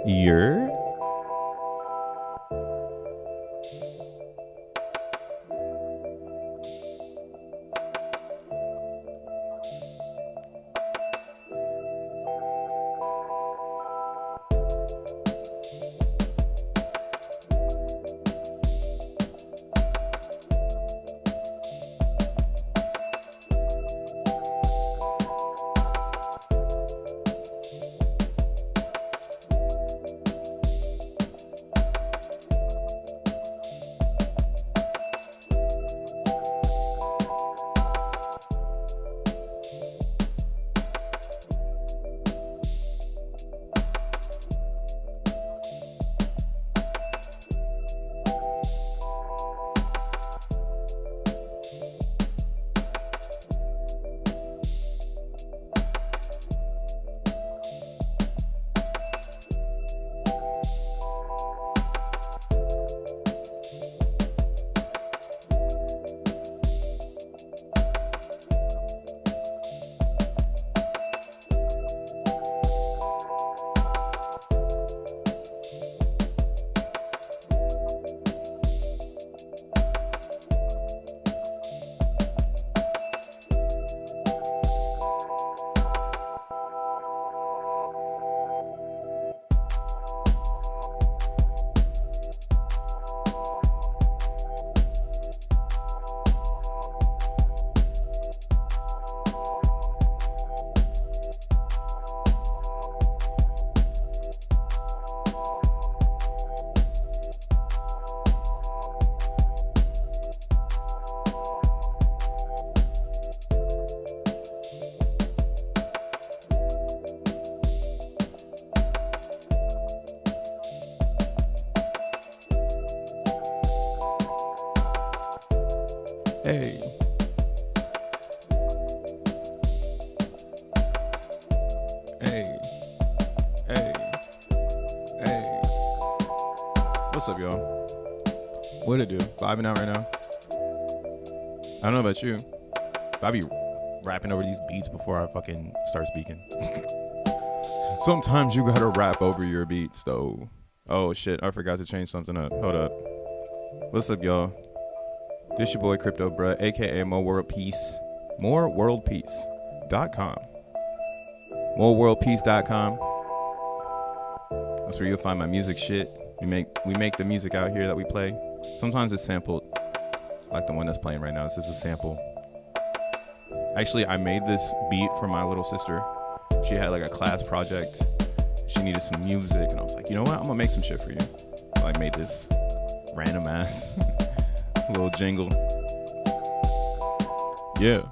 You're hey. Hey. Hey. Hey. What's up, y'all? What it do? Vibing out right now? I don't know about you. I be rapping over these beats before I fucking start speaking. Sometimes you gotta rap over your beats, though. Oh, shit. I forgot to change something up. Hold up. What's up, y'all? This your boy Crypto Bruh, aka More World Peace. MoreWorldPeace.com. MoreWorldPeace.com. That's where you'll find my music shit. We make the music out here that we play. Sometimes it's sampled, like the one that's playing right now. This is a sample. Actually, I made this beat for my little sister. She had like a class project. She needed some music, and I was like, you know what? I'm gonna make some shit for you. So I made this random ass little jingle. Yeah.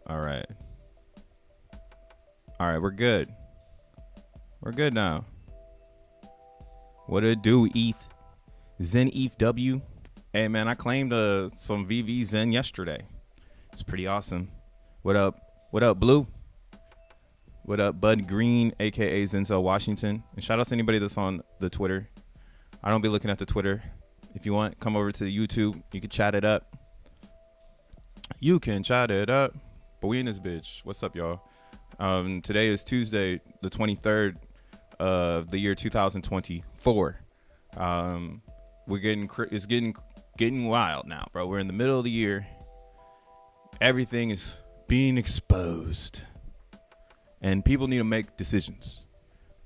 All right, we're good. We're good now. What it do, ETH? xeNFTs. Hey, man, I claimed some VV Zen yesterday. It's pretty awesome. What up? What up, Blue? What up, Bud Green, a.k.a. Zenzel Washington? And shout out to anybody that's on the Twitter. I don't be looking at the Twitter. If you want, come over to the YouTube. You can chat it up. You can chat it up. But we in this bitch. What's up, y'all? Today is Tuesday, the 23rd of the year 2024. It's getting wild now, bro. We're in the middle of the year. Everything is being exposed, and people need to make decisions.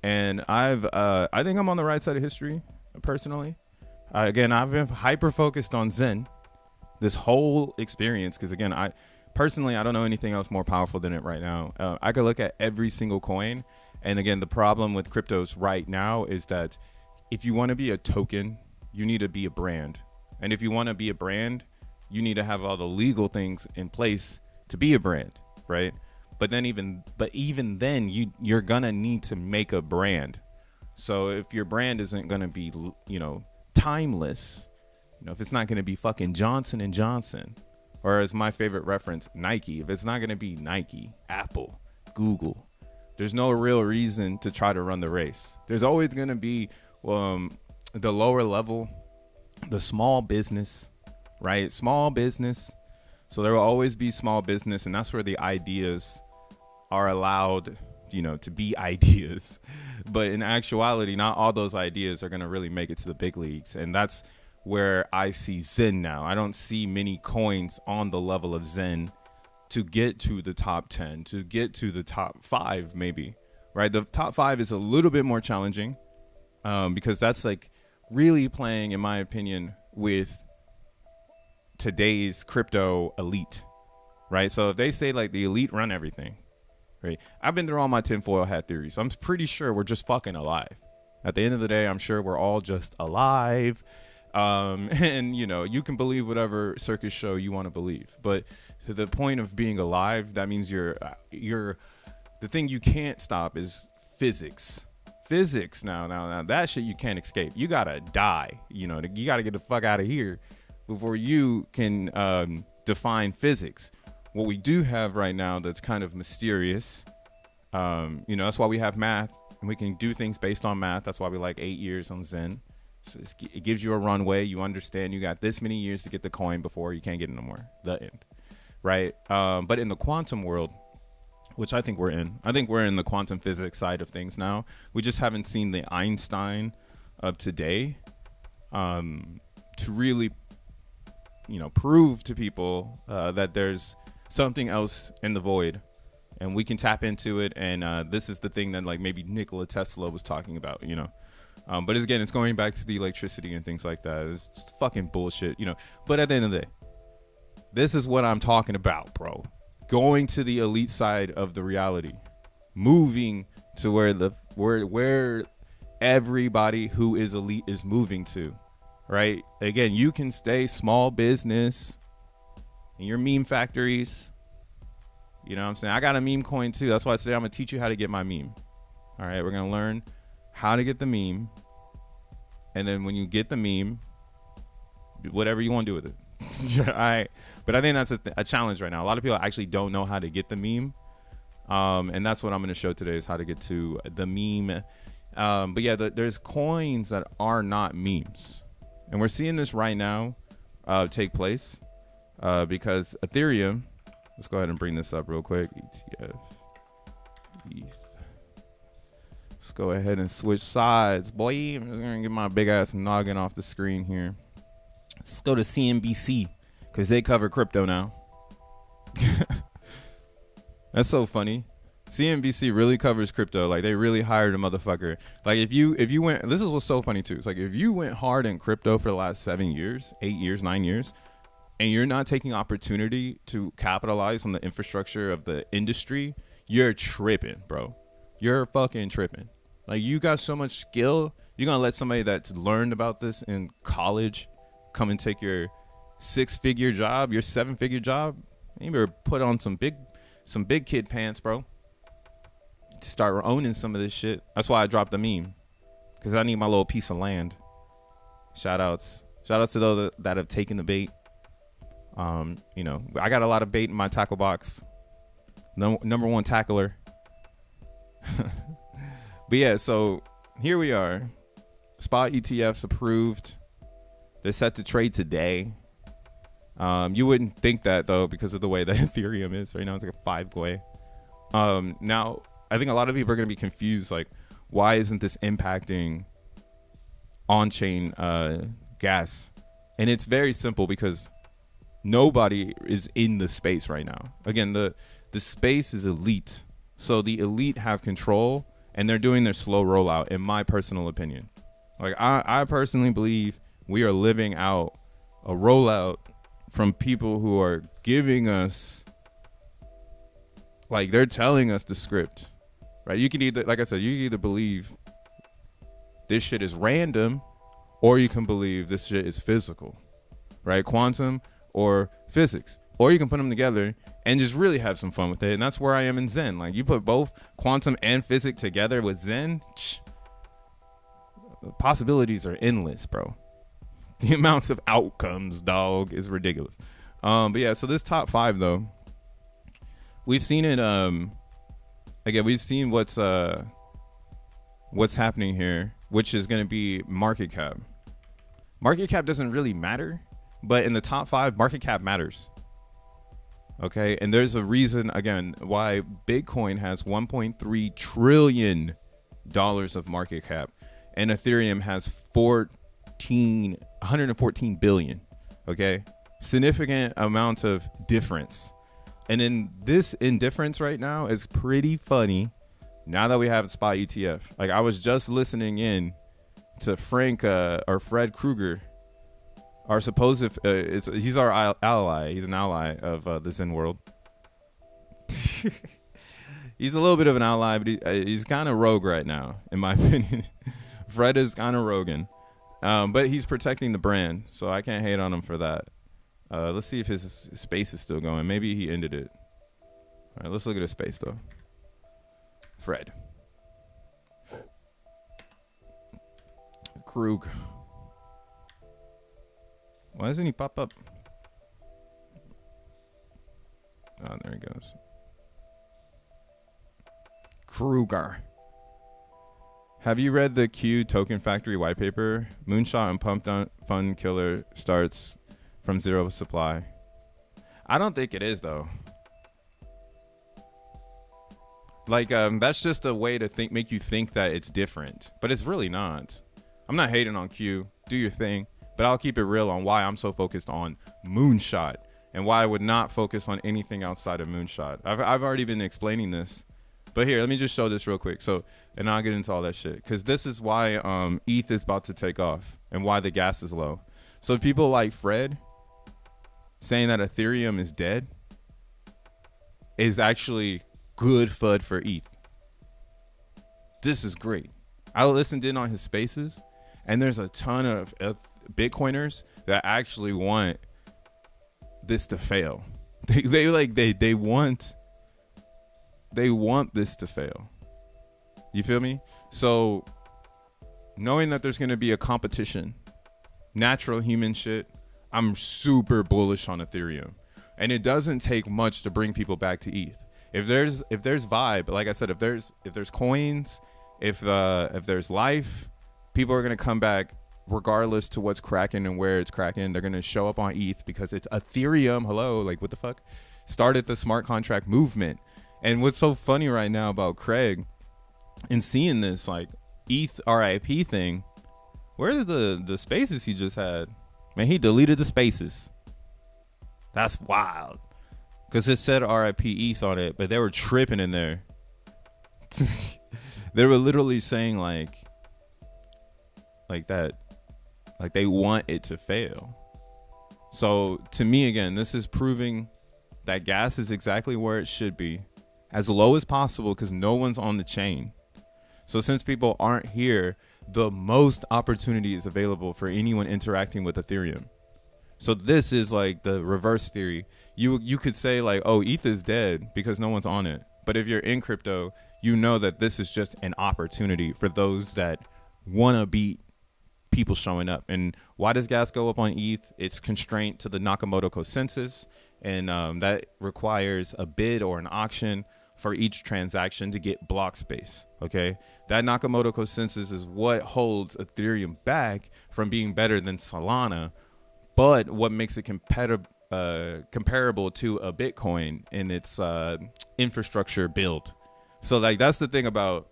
And I think I'm on the right side of history, personally. Again, I've been hyper focused on Zen this whole experience because, again, I don't know anything else more powerful than it right now. I could look at every single coin, and again, the problem with cryptos right now is that if you want to be a token, you need to be a brand, and if you want to be a brand, you need to have all the legal things in place to be a brand, right? But even then, you're gonna need to make a brand. So if your brand isn't gonna be, timeless, if it's not gonna be fucking Johnson and Johnson, or as my favorite reference, Nike, if it's not gonna be Nike, Apple, Google, there's no real reason to try to run the race. There's always gonna be the lower level, the small business, right? Small business. So there will always be small business, and that's where the ideas are allowed to be ideas. But in actuality, not all those ideas are going to really make it to the big leagues. And that's where I see Zen now. I don't see many coins on the level of Zen to get to the top 10, to get to the top 5, maybe, right? The top 5 is a little bit more challenging because that's like really playing, in my opinion, with today's crypto elite, right? So if they say like the elite run everything, right? I've been through all my tinfoil hat theories. So I'm pretty sure we're just fucking alive. At the end of the day, I'm sure we're all just alive. And you can believe whatever circus show you want to believe, but to the point of being alive, that means you're the thing you can't stop is physics. Now that shit you can't escape. You gotta die. You gotta get the fuck out of here before you can define physics. What we do have right now that's kind of mysterious, that's why we have math, and we can do things based on math. That's why we like 8 years on Zen. So it gives you a runway. You understand you got this many years to get the coin before you can't get it no more. The end, right? But in the quantum world, which I think we're in the quantum physics side of things now. We just haven't seen the Einstein of today to really, prove to people that there's something else in the void, and we can tap into it. And this is the thing that like maybe Nikola Tesla was talking about, but again, it's going back to the electricity and things like that. It's just fucking bullshit, But at the end of the day, this is what I'm talking about, bro. Going to the elite side of the reality, moving to where everybody who is elite is moving to, right? Again, you can stay small business in your meme factories. You know what I'm saying? I got a meme coin too. That's why I say I'm gonna teach you how to get my meme. All right, we're gonna learn how to get the meme, and then when you get the meme, whatever you want to do with it. All right, but I think that's a challenge right now. A lot of people actually don't know how to get the meme, and that's what I'm going to show today is how to get to the meme. But yeah, there's coins that are not memes, and we're seeing this right now take place because Ethereum. Let's go ahead and bring this up real quick. ETF, ETH. Let's go ahead and switch sides, boy. I'm just gonna get my big ass noggin off the screen here. Let's go to CNBC because they cover crypto now. That's so funny. CNBC really covers crypto. Like they really hired a motherfucker. Like if you went, this is what's so funny too. It's like if you went hard in crypto for the last 7 years, 8 years, 9 years, and you're not taking opportunity to capitalize on the infrastructure of the industry, you're tripping, bro. You're fucking tripping. Like you got so much skill. You're going to let somebody that's learned about this in college come and take your 6-figure job, your 7-figure job. You better put on some big kid pants, bro. Start owning some of this shit. That's why I dropped the meme, because I need my little piece of land. Shout outs to those that have taken the bait. I got a lot of bait in my tackle box. Number one tackler. But yeah, so here we are. Spot ETFs approved. They're set to trade today. You wouldn't think that though, because of the way that Ethereum is right now. It's like a 5-way. Now I think a lot of people are going to be confused. Like, why isn't this impacting on-chain gas? And it's very simple, because nobody is in the space right now. Again, the space is elite. So the elite have control, and they're doing their slow rollout, in my personal opinion. Like, I personally believe we are living out a rollout from people who are giving us, like, they're telling us the script, right? You can either, like I said, you can either believe this shit is random, or you can believe this shit is physical, right? Quantum or physics, or you can put them together and just really have some fun with it. And that's where I am in Zen. Like, you put both quantum and physics together with Zen, the possibilities are endless, bro. The amount of outcomes, dog, is ridiculous. But yeah, so this top 5 though, we've seen it. Again, we've seen what's happening here, which is going to be market cap. Market cap doesn't really matter, but in the top 5, market cap matters. Okay, and there's a reason again why Bitcoin has 1.3 trillion dollars of market cap, and Ethereum has 114 billion. Okay, significant amount of difference, and in this indifference right now is pretty funny. Now that we have a spot ETF, like I was just listening in to Frank or Fred Krueger, our supposed he's our ally. He's an ally of the Zen world. He's a little bit of an ally, but he's kind of rogue right now, in my opinion. Fred is kind of rogan, but he's protecting the brand, so I can't hate on him for that. Let's see if his space is still going. Maybe he ended it. All right, let's look at his space though. Fred Krug. Why doesn't he pop up? Oh, there he goes. Kruger. Have you read the Q Token Factory white paper? Moonshot and Pump Fund Killer starts from zero supply. I don't think it is though. Like that's just a way to make you think that it's different, but it's really not. I'm not hating on Q. Do your thing, but I'll keep it real on why I'm so focused on Moonshot and why I would not focus on anything outside of Moonshot. I've already been explaining this, but here, let me just show this real quick. So, and I'll get into all that shit because this is why ETH is about to take off and why the gas is low. So people like Fred saying that Ethereum is dead is actually good FUD for ETH. This is great. I listened in on his spaces, and there's a ton of Bitcoiners that actually want this to fail. They want this to fail. You feel me? So knowing that there's going to be a competition, natural human shit, I'm super bullish on Ethereum, and it doesn't take much to bring people back to ETH. If there's vibe, like I said, if there's coins, if there's life, people are gonna come back regardless to what's cracking and where it's cracking. They're gonna show up on ETH because it's Ethereum. Hello, like what the fuck? Started the smart contract movement. And what's so funny right now about Craig and seeing this like ETH RIP thing, where's the spaces he just had? Man, he deleted the spaces. That's wild. Because it said RIP ETH on it, but they were tripping in there. They were literally saying like that, like they want it to fail. So to me, again, this is proving that gas is exactly where it should be, as low as possible, because no one's on the chain. So since people aren't here, the most opportunity is available for anyone interacting with Ethereum. So this is like the reverse theory. You could say like, oh, ETH is dead because no one's on it. But if you're in crypto, you know that this is just an opportunity for those that want to beat people showing up. And why does gas go up on ETH? It's constrained to the Nakamoto consensus, and that requires a bid or an auction for each transaction to get block space. Okay, that Nakamoto consensus is what holds Ethereum back from being better than Solana, but what makes it comparable to a Bitcoin in its infrastructure build. So like that's the thing about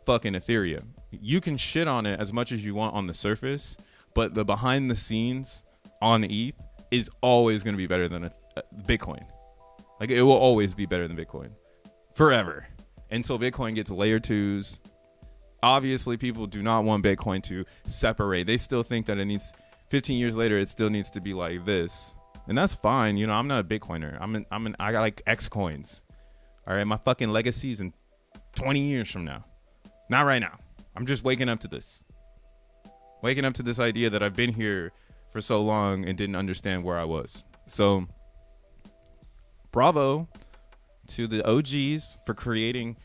fucking Ethereum. You can shit on it as much as you want on the surface, but the behind the scenes on ETH is always going to be better than Bitcoin. Like it will always be better than Bitcoin forever until Bitcoin gets layer twos. Obviously, people do not want Bitcoin to separate. They still think that it needs 15 years later, it still needs to be like this. And that's fine. You know, I'm not a Bitcoiner. I got like X coins. All right. My fucking legacy is in 20 years from now. Not right now. I'm just waking up to this. Waking up to this idea that I've been here for so long and didn't understand where I was. So bravo to the OGs for creating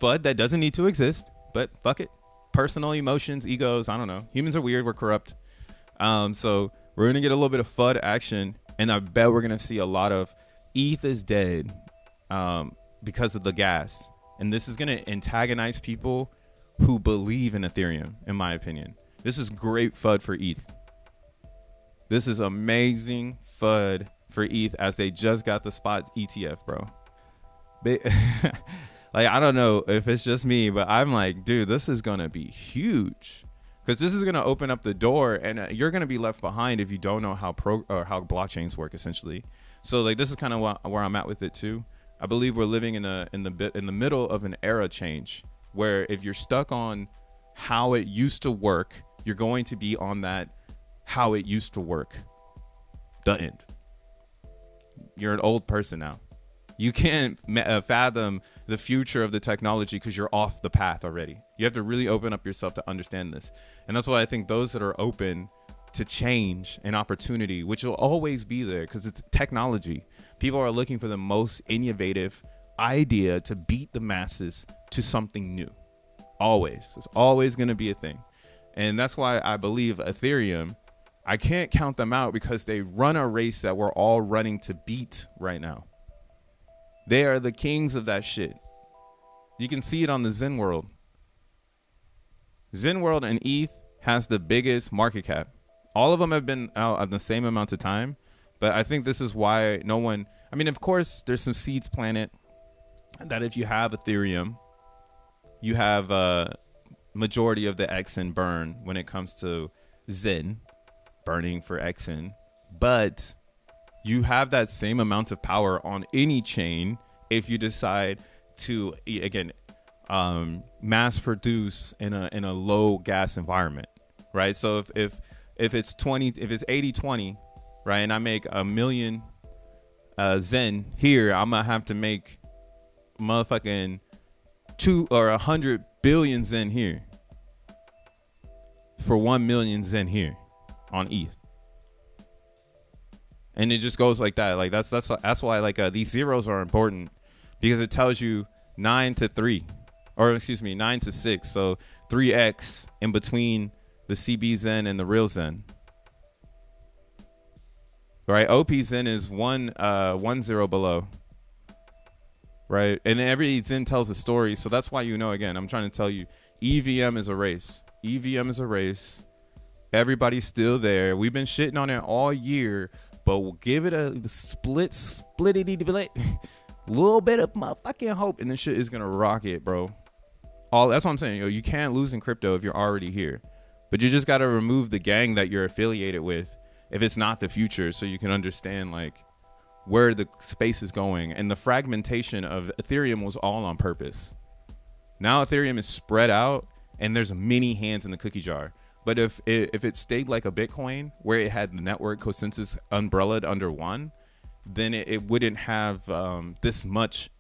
FUD that doesn't need to exist, but fuck it. Personal emotions, egos, I don't know. Humans are weird. We're corrupt. So we're going to get a little bit of FUD action, and I bet we're going to see a lot of ETH is dead because of the gas. And this is going to antagonize people who believe in Ethereum, in my opinion. This is great FUD for ETH. This is amazing FUD for ETH as they just got the spot ETF, bro. Like, I don't know if it's just me, but I'm like, dude, this is going to be huge. Because this is going to open up the door, and you're going to be left behind if you don't know how how blockchains work, essentially. So like, this is kind of where I'm at with it too. I believe we're living in the middle of an era change where if you're stuck on how it used to work, you're going to be on that how it used to work. The end. You're an old person now. You can't fathom the future of the technology because you're off the path already. You have to really open up yourself to understand this. And that's why I think those that are open to change and opportunity, which will always be there because it's technology. People are looking for the most innovative idea to beat the masses to something new. Always. It's always going to be a thing. And that's why I believe Ethereum, I can't count them out because they run a race that we're all running to beat right now. They are the kings of that shit. You can see it on the Zen world. Zen world and ETH has the biggest market cap. All of them have been out at the same amount of time, but I think this is why no one, I mean, of course, there's some seeds planted that if you have Ethereum, you have a majority of the XEN burn when it comes to Zen, burning for XEN, but you have that same amount of power on any chain if you decide to, again, mass produce in a low gas environment, right? So if it's 80-20, right, and I make 1 million Zen here, I'm gonna have to make motherfucking 2 or 100 billion Zen here for 1 million Zen here on ETH. And it just goes like that. Like that's why like these zeros are important, because it tells you 9 to 3, or excuse me, 9 to 6. So 3x in between the CB Zen and the real Zen. Right? OP Zen is 1 0 below. Right? And every Zen tells a story. So that's why, again, I'm trying to tell you, EVM is a race. EVM is a race. Everybody's still there. We've been shitting on it all year. But we'll give it a split, little bit of motherfucking hope, and this shit is gonna rock it, bro. That's what I'm saying. You can't lose in crypto if you're already here, but you just gotta remove the gang that you're affiliated with if it's not the future, so you can understand like where the space is going. And the fragmentation of Ethereum was all on purpose. Now Ethereum is spread out, and there's many hands in the cookie jar. But if it stayed like a Bitcoin, where it had the network consensus umbrellaed under one, then it wouldn't have this much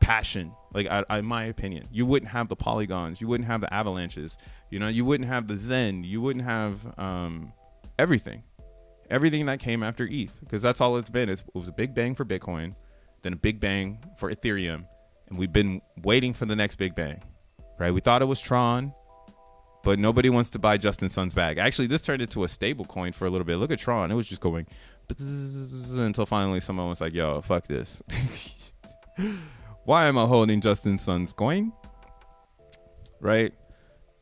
passion. Like, in my opinion, you wouldn't have the polygons, you wouldn't have the avalanches, you wouldn't have the Zen, you wouldn't have everything that came after ETH, because that's all it's been. It was a big bang for Bitcoin, then a big bang for Ethereum, and we've been waiting for the next big bang, right? We thought it was Tron. But nobody wants to buy Justin Sun's bag. Actually, this turned into a stable coin for a little bit. Look at Tron. It was just going until finally someone was like, yo, fuck this. Why am I holding Justin Sun's coin? Right?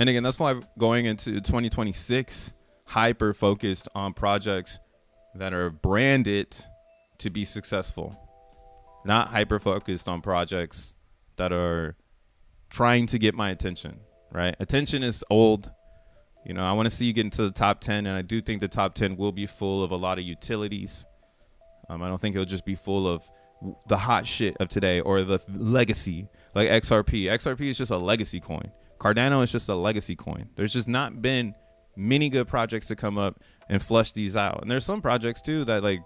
And again, that's why going into 2026, hyper focused on projects that are branded to be successful. Not hyper focused on projects that are trying to get my attention. Right? Attention is old. I want to see you get into the top 10, and I do think the top 10 will be full of a lot of utilities. I don't think it'll just be full of the hot shit of today or the legacy, like XRP. XRP is just a legacy coin. Cardano is just a legacy coin. There's just not been many good projects to come up and flush these out. And there's some projects too that, like,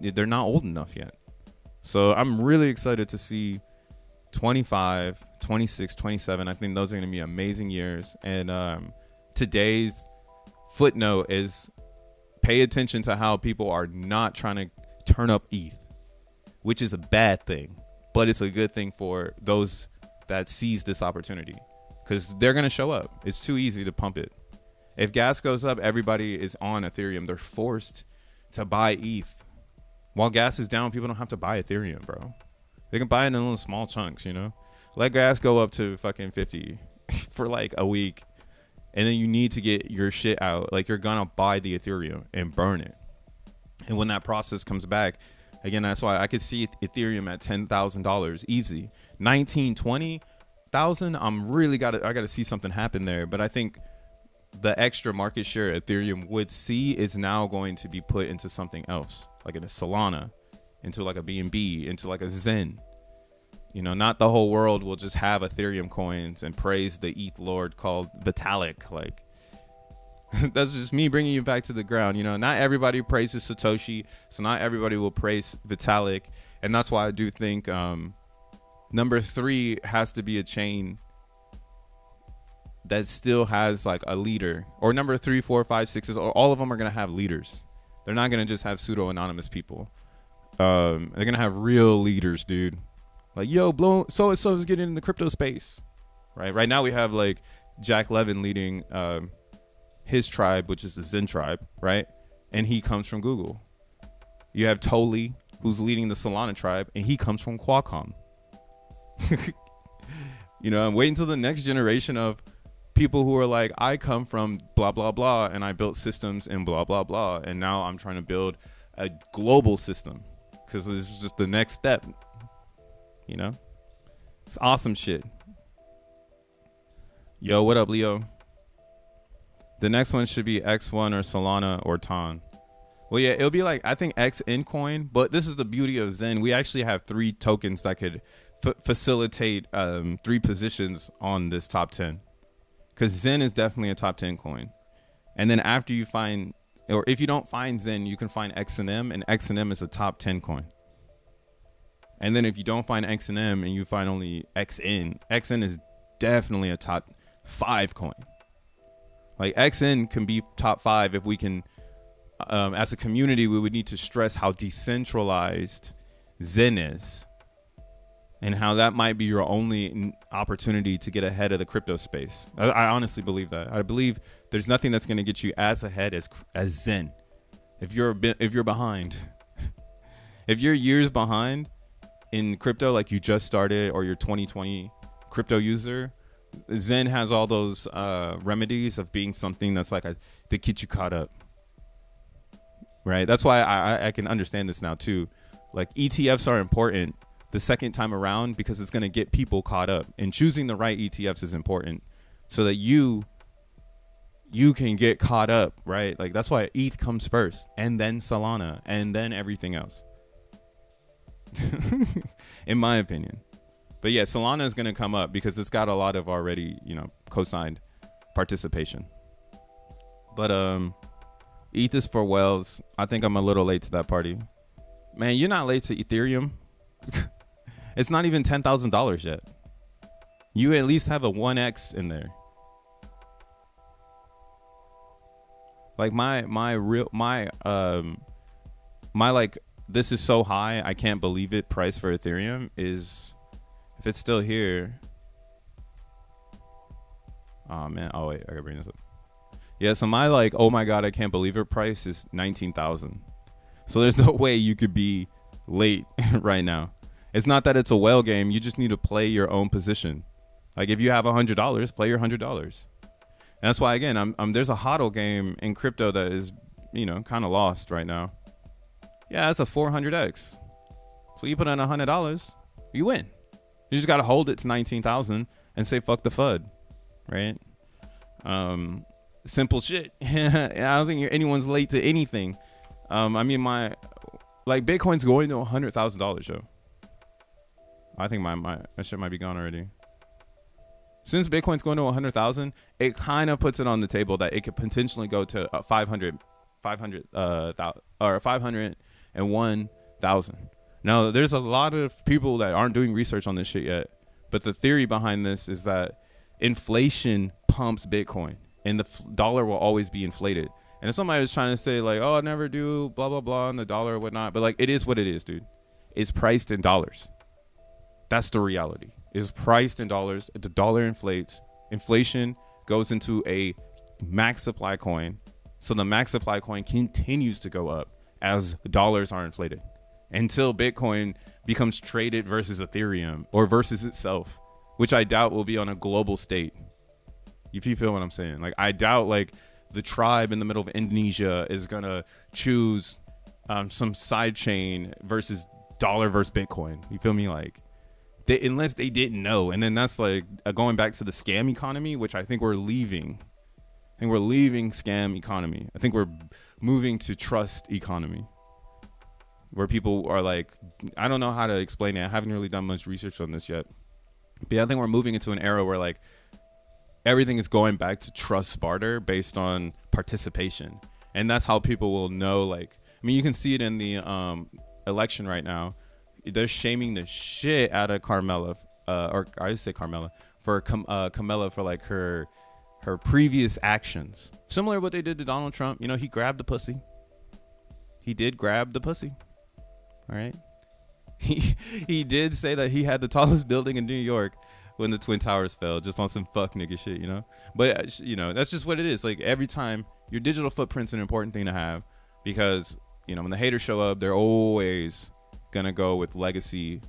they're not old enough yet. So I'm really excited to see 25, 26, 27. I think those are going to be amazing years. And today's footnote is pay attention to how people are not trying to turn up ETH, which is a bad thing, but it's a good thing for those that seize this opportunity, because they're going to show up. It's too easy to pump it. If gas goes up, everybody is on Ethereum. They're forced to buy ETH. While gas is down, people don't have to buy Ethereum, bro. They can buy it in little small chunks, Let gas go up to fucking 50 for like a week. and then you need to get your shit out. Like, you're gonna buy the Ethereum and burn it. And when that process comes back, again, that's why I could see Ethereum at $10,000 easy. 19, 20,000. I gotta see something happen there. But I think the extra market share Ethereum would see is now going to be put into something else, like in a Solana, into like a BNB, into like a Zen. You know, not the whole world will just have Ethereum coins and praise the ETH lord called Vitalik. Like, that's just me bringing you back to the ground. You know, not everybody praises Satoshi, so not everybody will praise Vitalik. And that's why I do think number 3 has to be a chain that still has like a leader, or number 3, 4, 5, 6, or all of them are going to have leaders. They're not going to just have pseudo anonymous people. They're going to have real leaders, dude. Like, yo, so is getting in the crypto space, right? Right now we have like Jack Levin leading his tribe, which is the Zen tribe, right? And he comes from Google. You have Toli, who's leading the Solana tribe, and he comes from Qualcomm. You know, I'm waiting till the next generation of people who are like, I come from blah, blah, blah, and I built systems in blah, blah, blah. And now I'm trying to build a global system because this is just the next step. You know, it's awesome shit. Yo, what up, Leo? The next one should be X1 or Solana or Ton. Well, yeah, it'll be like, I think XEN coin, but this is the beauty of Zen. We actually have 3 tokens that could facilitate 3 positions on this top 10. Because Zen is definitely a top 10 coin. And then after you find, or if you don't find Zen, you can find XNM, and XNM is a top 10 coin. And then if you don't find XNM and you find only XN, XN is definitely a top 5 coin. Like, XN can be top 5 if we can, as a community, we would need to stress how decentralized Zen is and how that might be your only opportunity to get ahead of the crypto space. I honestly believe that. I believe there's nothing that's going to get you as ahead as Zen. If you're behind, if you're years behind in crypto, like you just started or you're 2020 crypto user, Zen has all those remedies of being something that's like to get you caught up, right? That's why I can understand this now too. Like, ETFs are important the second time around because it's going to get people caught up, and choosing the right ETFs is important so that you can get caught up, right? Like, that's why ETH comes first, and then Solana, and then everything else. In my opinion. But yeah, Solana is going to come up because it's got a lot of already, you know, co-signed participation. But ETH is for whales. I think I'm a little late to that party. Man, you're not late to Ethereum. It's not even $10,000 yet. You at least have a 1x in there. Like my like, this is so high, I can't believe it, price for Ethereum is, if it's still here. Oh man, oh wait, I gotta bring this up. Yeah, so my like, oh my god, I can't believe it price is 19,000. So there's no way you could be late right now. It's not that it's a whale game, you just need to play your own position. Like, if you have $100, play your $100. And that's why, again, there's a hodl game in crypto that is, you know, kind of lost right now. Yeah, that's a 400x. So you put in $100, you win. You just got to hold it to 19,000 and say, fuck the FUD, right? Simple shit. I don't think anyone's late to anything. I mean, like, Bitcoin's going to $100,000, yo. I think my shit might be gone already. Since Bitcoin's going to 100,000, it kind of puts it on the table that it could potentially go to 501,000. Now, there's a lot of people that aren't doing research on this shit yet, but the theory behind this is that inflation pumps Bitcoin, and the dollar will always be inflated. And if somebody was trying to say like, oh, I never do blah blah blah on the dollar or whatnot, but like, it is what it is, dude. It's priced in dollars. That's the reality. It's priced in dollars. The dollar inflates. Inflation goes into a max supply coin. So the max supply coin continues to go up as dollars are inflated until Bitcoin becomes traded versus Ethereum or versus itself, which I doubt will be on a global state. If you feel what I'm saying. Like, I doubt like the tribe in the middle of Indonesia is gonna choose some side chain versus dollar versus Bitcoin. You feel me? Like, unless they didn't know. And then that's like going back to the scam economy, which I think we're leaving. I think we're leaving scam economy. I think we're moving to trust economy, where people are like, I don't know how to explain it. I haven't really done much research on this yet. But yeah, I think we're moving into an era where like everything is going back to trust barter based on participation. And that's how people will know. Like, I mean, you can see it in the election right now. They're shaming the shit out of Carmela, or I just say Carmela, for Camilla for like her previous actions. Similar to what they did to Donald Trump. You know, he grabbed the pussy. He did grab the pussy. All right. He did say that he had the tallest building in New York when the Twin Towers fell, just on some fuck nigga shit, you know? But, you know, that's just what it is. Like, every time, your digital footprint's an important thing to have, because, you know, when the haters show up, they're always gonna go with legacy,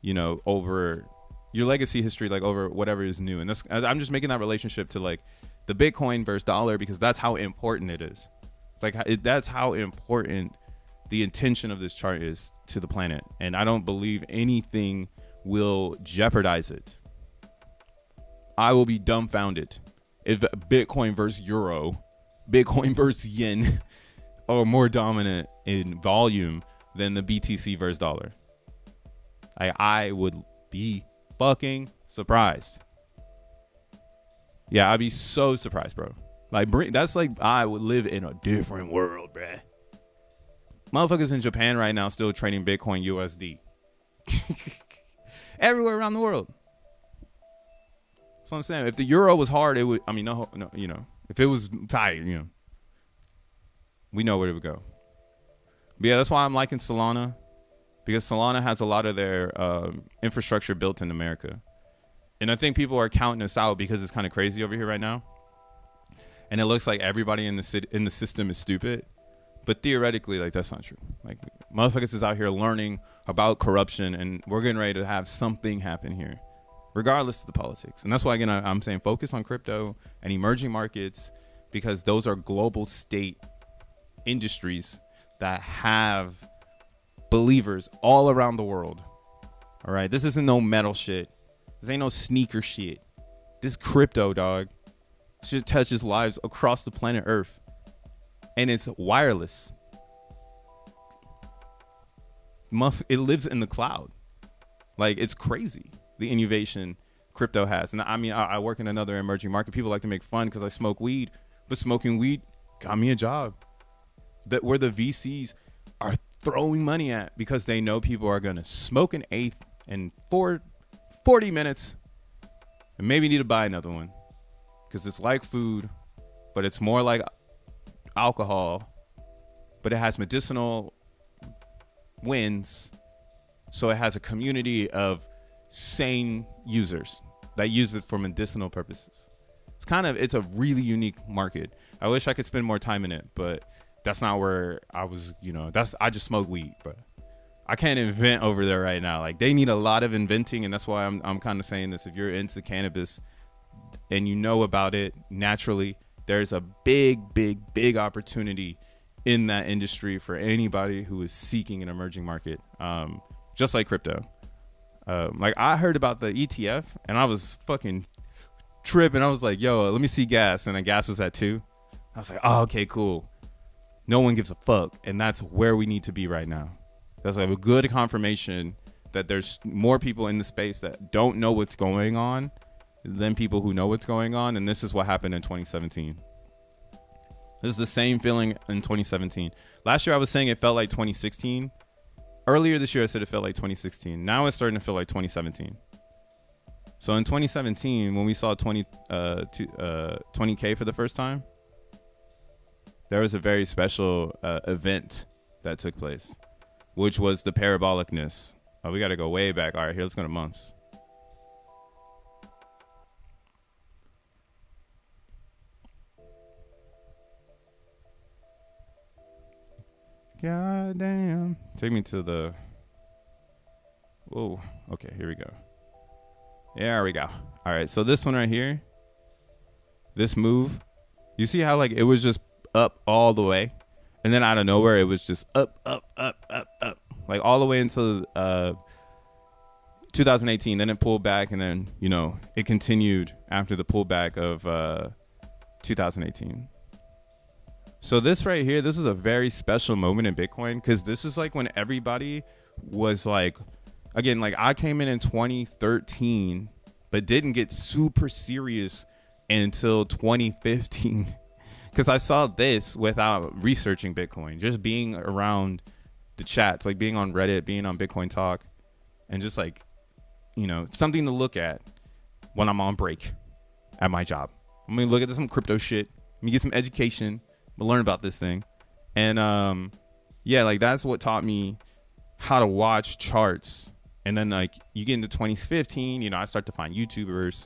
you know, over your legacy history, like over whatever is new. And that's, I'm just making that relationship to like the Bitcoin versus dollar, because that's how important it is. Like, that's how important the intention of this chart is to the planet. And I don't believe anything will jeopardize it. I will be dumbfounded if Bitcoin versus Euro, Bitcoin versus Yen are more dominant in volume than the BTC versus dollar. I would be fucking surprised. Yeah, I'd be so surprised, bro. Like, that's like, I would live in a different world, bruh. Motherfuckers in Japan right now still trading Bitcoin USD. Everywhere around the world. That's what I'm saying. If the euro was hard, it would, I mean, no, you know, if it was tight, you know, we know where it would go. But yeah, that's why I'm liking Solana, because Solana has a lot of their infrastructure built in America. And I think people are counting us out because it's kind of crazy over here right now. And it looks like everybody in the system is stupid. But theoretically, like, that's not true. Like, motherfuckers is out here learning about corruption, and we're getting ready to have something happen here, regardless of the politics. And that's why, again, I'm saying focus on crypto and emerging markets, because those are global state industries that have believers all around the world. All right. This isn't no metal shit. This ain't no sneaker shit. This crypto, dog. Shit touches lives across the planet Earth. And it's wireless. It lives in the cloud. Like, it's crazy, the innovation crypto has. And I mean, I work in another emerging market. People like to make fun because I smoke weed, but smoking weed got me a job. That where the VCs are throwing money at, because they know people are going to smoke an eighth in 40 minutes and maybe need to buy another one, because it's like food, but it's more like alcohol, but it has medicinal winds. So it has a community of sane users that use it for medicinal purposes. It's a really unique market. I wish I could spend more time in it, but that's not where I was, you know, I just smoke weed, bro. I can't invent over there right now. Like, they need a lot of inventing. And that's why I'm kind of saying this. If you're into cannabis and you know about it naturally, there's a big opportunity in that industry for anybody who is seeking an emerging market, just like crypto. Like, I heard about the ETF and I was fucking tripping. I was like, yo, let me see gas. And then gas was at 2. I was like, oh, okay, cool. No one gives a fuck. And that's where we need to be right now. That's like a good confirmation that there's more people in the space that don't know what's going on than people who know what's going on. And this is what happened in 2017. This is the same feeling in 2017. Last year I was saying it felt like 2016. Earlier this year I said it felt like 2016. Now it's starting to feel like 2017. So in 2017, when we saw 20K for the first time, there was a very special event that took place, which was the parabolicness. Oh, we got to go way back. All right, here, let's go to months. God damn. Take me to the... Whoa. Okay, here we go. There we go. All right, so this one right here, this move, you see how like it was just up all the way, and then out of nowhere it was just up, like all the way until 2018. Then it pulled back, and then it continued after the pullback of 2018. So this right here, this is a very special moment in Bitcoin, because this is like when everybody was like, again, like I came in 2013, but didn't get super serious until 2015, because I saw this without researching Bitcoin, just being around the chats, like being on Reddit, being on Bitcoin Talk, and just like, something to look at when I'm on break at my job. I'm gonna look at some crypto shit. Let me get some education. I'm gonna learn about this thing. And yeah, like that's what taught me how to watch charts. And then like you get into 2015, I start to find YouTubers,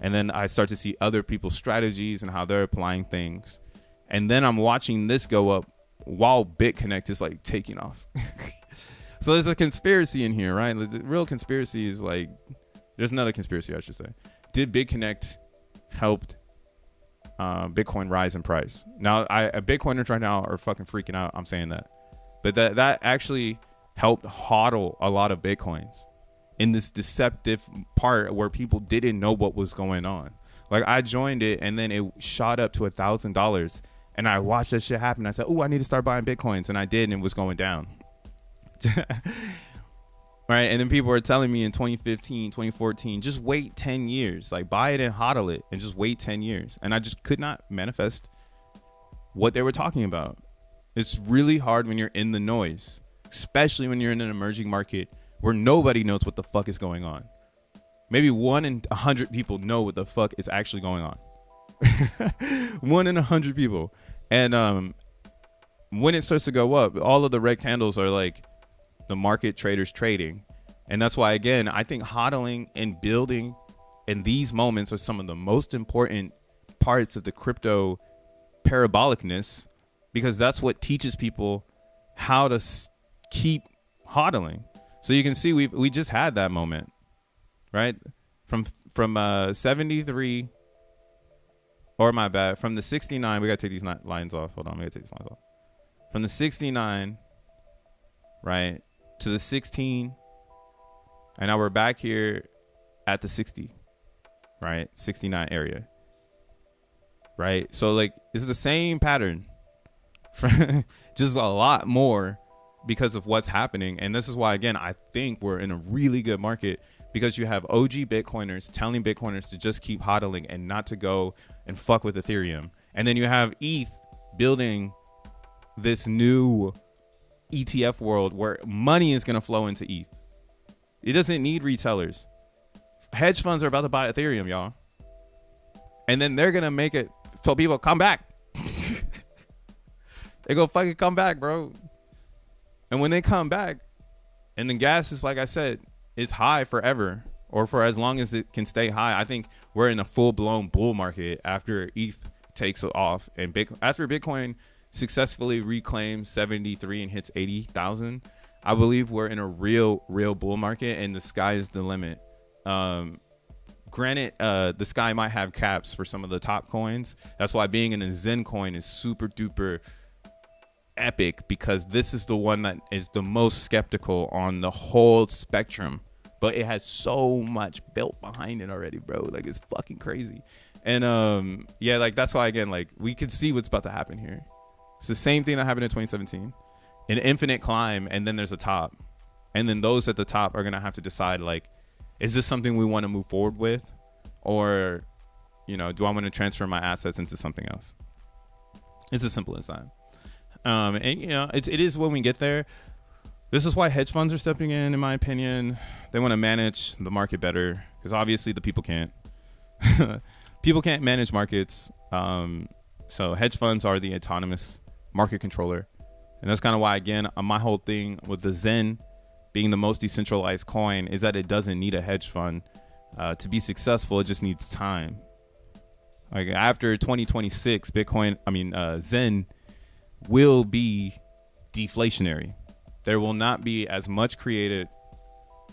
and then I start to see other people's strategies and how they're applying things. And then I'm watching this go up while BitConnect is like taking off. So there's a conspiracy in here, right? The real conspiracy is like, there's another conspiracy, I should say. Did BitConnect helped Bitcoin rise in price? Now, Bitcoiners right now are fucking freaking out. I'm saying that, but that actually helped hodl a lot of Bitcoins in this deceptive part where people didn't know what was going on. Like I joined it, and then it shot up to $1,000, and I watched that shit happen. I said, "Oh, I need to start buying Bitcoins," and I did, and it was going down. Right, and then people were telling me in 2015, 2014, just wait 10 years, like buy it and hodl it, and just wait 10 years. And I just could not manifest what they were talking about. It's really hard when you're in the noise, especially when you're in an emerging market where nobody knows what the fuck is going on. Maybe 1 in 100 people know what the fuck is actually going on. 1 in 100 people. And when it starts to go up, all of the red candles are like the market traders trading. And that's why, again, I think hodling and building in these moments are some of the most important parts of the crypto parabolicness, because that's what teaches people how to keep hodling. So you can see we just had that moment, right? From 73, or my bad, from the 69, we gotta take these lines off. Hold on, we gotta take these lines off. From the 69, right, to the 16, and now we're back here at the 60, right, 69 area, right? So like this is the same pattern, just a lot more because of what's happening. And this is why, again, I think we're in a really good market, because you have OG Bitcoiners telling Bitcoiners to just keep hodling and not to go and fuck with Ethereum. And then you have ETH building this new ETF world where money is going to flow into ETH. It doesn't need retailers. Hedge funds are about to buy Ethereum, y'all. And then they're going to make it so people come back. They go fucking come back, bro. And when they come back, and then gas is, like I said, is high forever, or for as long as it can stay high. I think we're in a full-blown bull market after ETH takes off, and after Bitcoin successfully reclaims 73 and hits 80,000. I believe we're in a real bull market, and the sky is the limit. Granted, the sky might have caps for some of the top coins. That's why being in a Zen coin is super duper epic, because this is the one that is the most skeptical on the whole spectrum, but it has so much built behind it already, bro. Like it's fucking crazy. And yeah, like that's why, again, like we can see what's about to happen here. It's the same thing that happened in 2017, an infinite climb, and then there's a top, and then those at the top are gonna have to decide, like, is this something we want to move forward with, or do I want to transfer my assets into something else? It's as simple as that. And it is when we get there. This is why hedge funds are stepping in my opinion. They want to manage the market better, because obviously the people can't. People can't manage markets. So hedge funds are the autonomous market controller. And that's kind of why, again, my whole thing with the Zen being the most decentralized coin is that it doesn't need a hedge fund to be successful. It just needs time. Like after 2026, Zen will be deflationary. There will not be as much created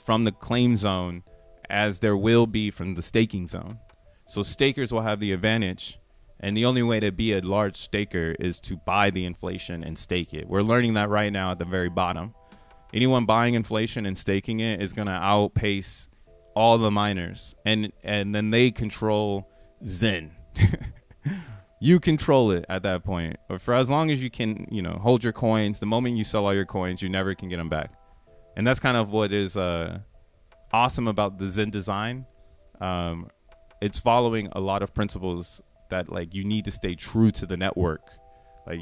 from the claim zone as there will be from the staking zone. So stakers will have the advantage And the only way to be a large staker is to buy the inflation and stake it. We're learning that right now at the very bottom. Anyone buying inflation and staking it is going to outpace all the miners. And then they control Zen. You control it at that point. But for as long as you can, hold your coins, the moment you sell all your coins, you never can get them back. And that's kind of what is awesome about the Zen design. It's following a lot of principles that like you need to stay true to the network. Like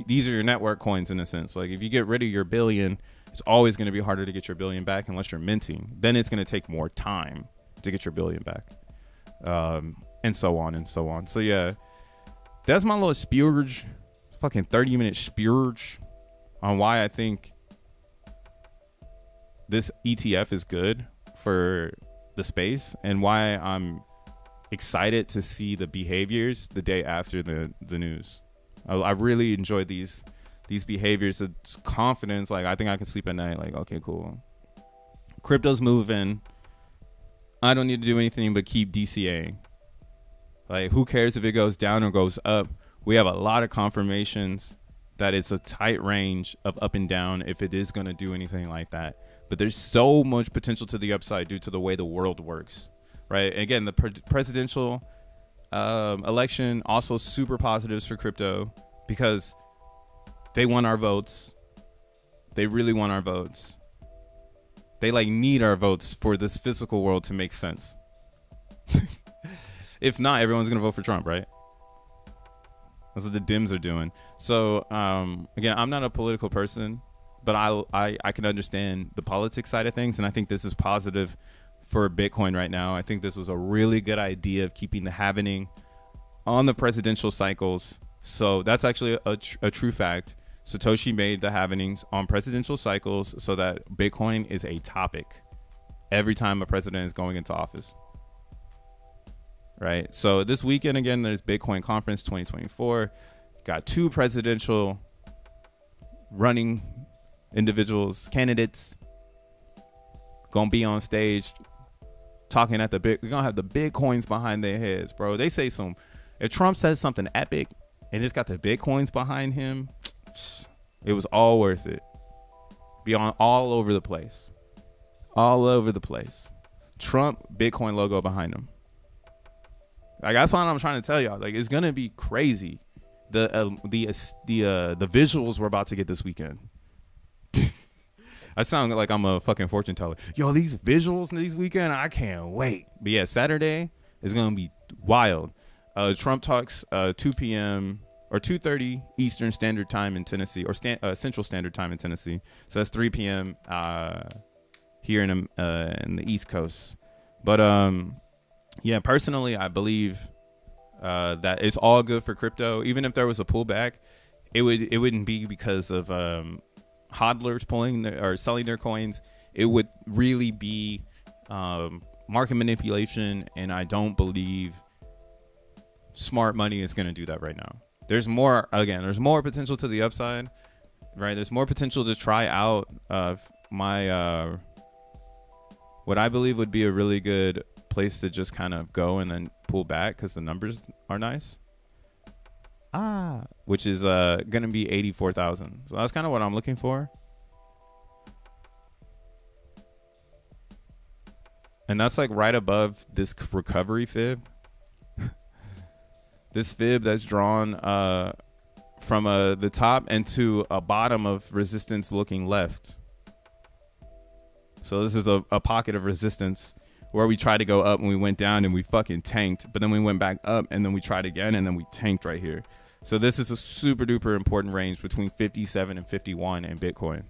these are your network coins in a sense. Like if you get rid of your billion, it's always going to be harder to get your billion back unless you're minting. Then it's going to take more time to get your billion back, and so on and so on. So yeah, that's my little splurge, fucking 30-minute splurge on why I think this ETF is good for the space and why I'm excited to see the behaviors the day after the news. I really enjoyed these behaviors. It's confidence. Like I think I can sleep at night. Like, okay, cool. Crypto's moving. I don't need to do anything but keep DCAing. Like, who cares if it goes down or goes up? We have a lot of confirmations that it's a tight range of up and down if it is going to do anything like that. But there's so much potential to the upside due to the way the world works. Right. Again, the presidential election also super positives for crypto because they want our votes. They really want our votes. They like need our votes for this physical world to make sense. If not, everyone's going to vote for Trump. Right. That's what the Dems are doing. So, again, I'm not a political person, but I can understand the politics side of things. And I think this is positive for Bitcoin right now. I think this was a really good idea of keeping the halvening on the presidential cycles. So that's actually a true fact. Satoshi made the halvenings on presidential cycles so that Bitcoin is a topic every time a president is going into office. Right. So this weekend, again, there's Bitcoin Conference 2024. Got 2 presidential running individuals, candidates, gonna be on stage talking at we're gonna have the Bitcoins behind their heads, bro. They say if Trump says something epic and it's got the Bitcoins behind him, it was all worth it. Be on all over the place. Trump Bitcoin logo behind him. Like that's what I'm trying to tell y'all. Like it's gonna be crazy. The visuals we're about to get this weekend. I sound like I'm a fucking fortune teller. Yo, these visuals this weekend, I can't wait. But yeah, Saturday is gonna be wild. Trump talks 2 p.m. or 2:30 Eastern Standard Time in Tennessee, or Central Standard Time in Tennessee. So that's 3 p.m. Here in the East Coast. But yeah, personally, I believe that it's all good for crypto. Even if there was a pullback, it wouldn't be because of hodlers pulling or selling their coins. It would really be market manipulation, and I don't believe smart money is going to do that right now. There's more potential to the upside, right? There's more potential to try out my what I believe would be a really good place to just kind of go and then pull back because the numbers are nice. Which is gonna be 84,000. So that's kind of what I'm looking for. And that's like right above this recovery fib. This fib that's drawn from the top and to a bottom of resistance looking left. So this is a pocket of resistance where we tried to go up and we went down and we fucking tanked, but then we went back up and then we tried again and then we tanked right here. So this is a super duper important range between 57 and 51 in Bitcoin.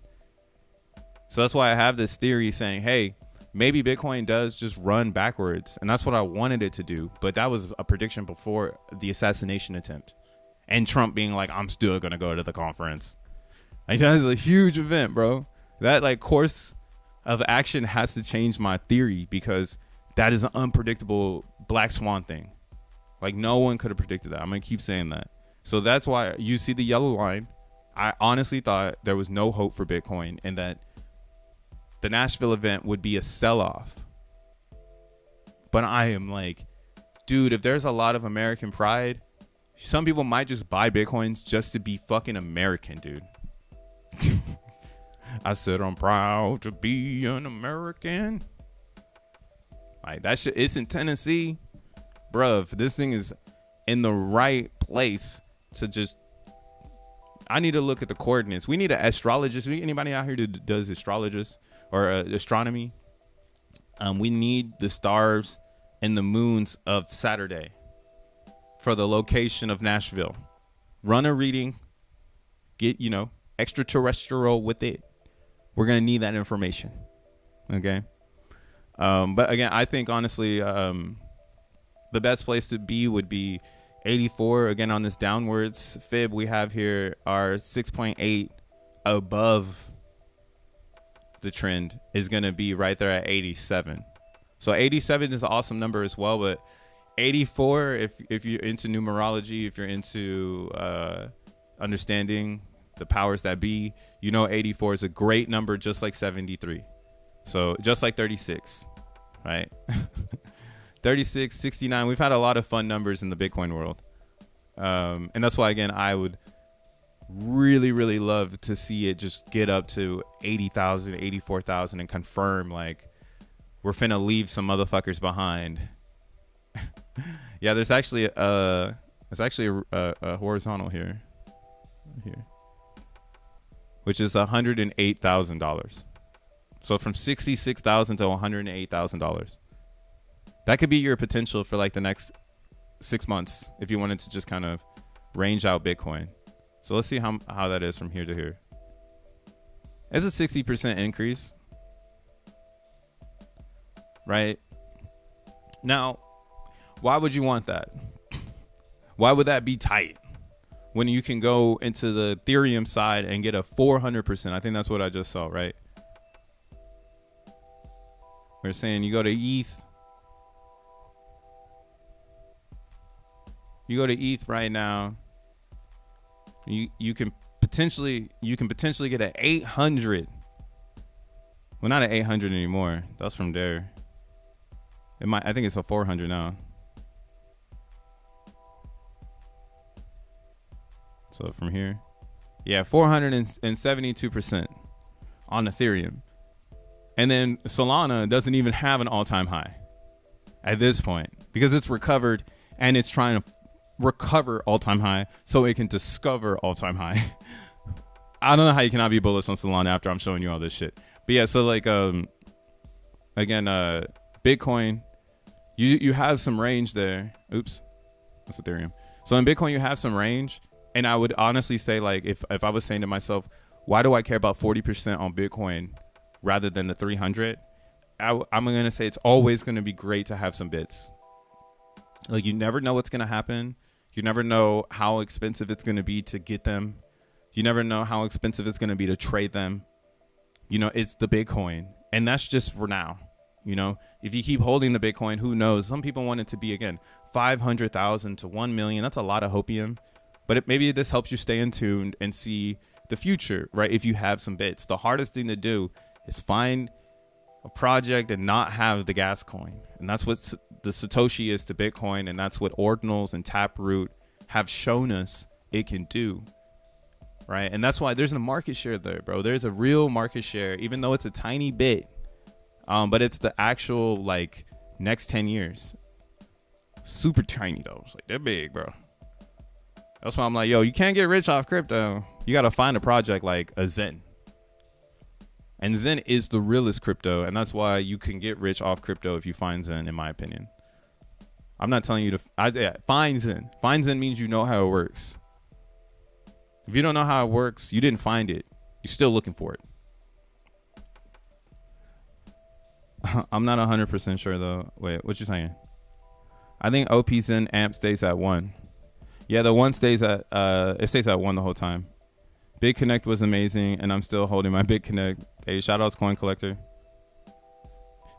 So that's why I have this theory saying, hey, maybe Bitcoin does just run backwards. And that's what I wanted it to do. But that was a prediction before the assassination attempt. And Trump being like, I'm still going to go to the conference. Like, that is a huge event, bro. That like course of action has to change my theory because that is an unpredictable black swan thing. Like no one could have predicted that. I'm going to keep saying that. So that's why you see the yellow line. I honestly thought there was no hope for Bitcoin and that the Nashville event would be a sell-off. But I am like, dude, if there's a lot of American pride Some people might just buy Bitcoins just to be fucking American, dude. I said I'm proud to be an American. Like that shit, it's in Tennessee. Bruh, if this thing is in the right place to just, I need to look at the coordinates. We need an astrologist. Anybody out here that does astrologist or astronomy? We need the stars and the moons of Saturday for the location of Nashville. Run a reading. Get, extraterrestrial with it. We're going to need that information. Okay. But again, I think honestly, the best place to be would be 84. Again, on this downwards fib we have here are 6.8 above the trend is going to be right there at 87. So 87 is an awesome number as well, but 84, if you're into numerology, if you're into understanding the powers that be, 84 is a great number, just like 73. So just like 36, right? 36, 69. We've had a lot of fun numbers in the Bitcoin world. And that's why, again, I would really, really love to see it just get up to 80,000, 84,000 and confirm like we're finna leave some motherfuckers behind. Yeah, there's actually a horizontal here, which is $108,000. So from $66,000 to $108,000. That could be your potential for like the next 6 months if you wanted to just kind of range out Bitcoin. So let's see how that is from here to here. It's a 60% increase, right? Now, why would you want that? Why would that be tight when you can go into the Ethereum side and get a 400%? I think that's what I just saw, right? We're saying you go to ETH. You go to ETH right now. You can potentially get an 800. Well, not an 800 anymore. That's from there. I think it's a 400 now. So from here, yeah, 472% on Ethereum. And then Solana doesn't even have an all-time high at this point because it's recovered and it's trying to recover all-time high so it can discover all-time high. I don't know how you cannot be bullish on Solana after I'm showing you all this shit. But yeah, so like again, Bitcoin, you have some range there. Oops, that's Ethereum. So in Bitcoin you have some range, and I would honestly say, like, if I was saying to myself, why do I care about 40% on Bitcoin rather than the 300? I'm gonna say it's always gonna be great to have some bits. Like, you never know what's gonna happen. You never know how expensive it's going to be to get them. You never know how expensive it's going to be to trade them. It's the Bitcoin. And that's just for now. If you keep holding the Bitcoin, who knows? Some people want it to be, again, 500,000 to 1 million. That's a lot of hopium. But maybe this helps you stay in tune and see the future, right? If you have some bits. The hardest thing to do is find a project and not have the gas coin. And that's what the Satoshi is to Bitcoin. And that's what Ordinals and Taproot have shown us it can do, right? And that's why there's a market share there, bro. There's a real market share, even though it's a tiny bit. But it's the actual, like, next 10 years. Super tiny, though. It's like, they're big, bro. That's why I'm like, yo, you can't get rich off crypto. You got to find a project like a Zen. And Zen is the realest crypto, and that's why you can get rich off crypto if you find Zen, in my opinion. I'm not telling you to find Zen. Find Zen means you know how it works. If you don't know how it works, you didn't find it. You're still looking for it. I'm not 100% sure, though. Wait, what you saying? I think OP Zen amp stays at 1. Yeah, the 1 stays at, it stays at 1 the whole time. Big Connect was amazing, and I'm still holding my Big Connect. Hey, shout outs Coin Collector.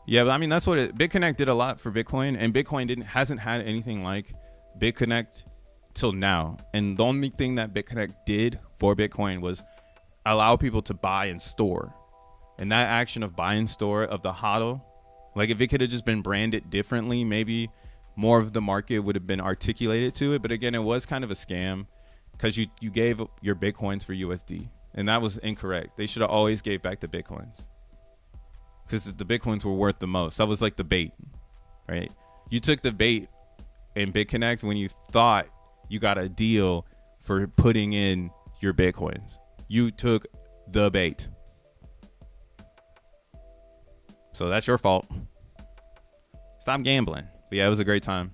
Yeah, but I mean, that's what it, Big Connect did a lot for Bitcoin, and Bitcoin hasn't had anything like Big Connect till now. And the only thing that Big Connect did for Bitcoin was allow people to buy and store. And that action of buy and store of the HODL, like if it could have just been branded differently, maybe more of the market would have been articulated to it. But again, it was kind of a scam because you gave your Bitcoins for USD, and that was incorrect. They should have always gave back the Bitcoins because the Bitcoins were worth the most. That was like the bait, right? You took the bait in BitConnect when you thought you got a deal for putting in your Bitcoins. You took the bait. So that's your fault. Stop gambling. But yeah, it was a great time.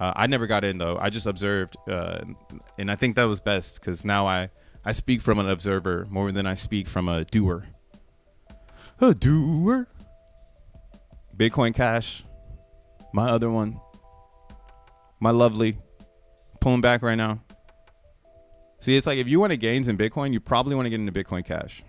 I never got in though. I just observed, and I think that was best because now I speak from an observer more than I speak from a doer. A doer. Bitcoin Cash, my other one, my lovely, pulling back right now. See, it's like if you want to gains in Bitcoin, you probably want to get into Bitcoin Cash.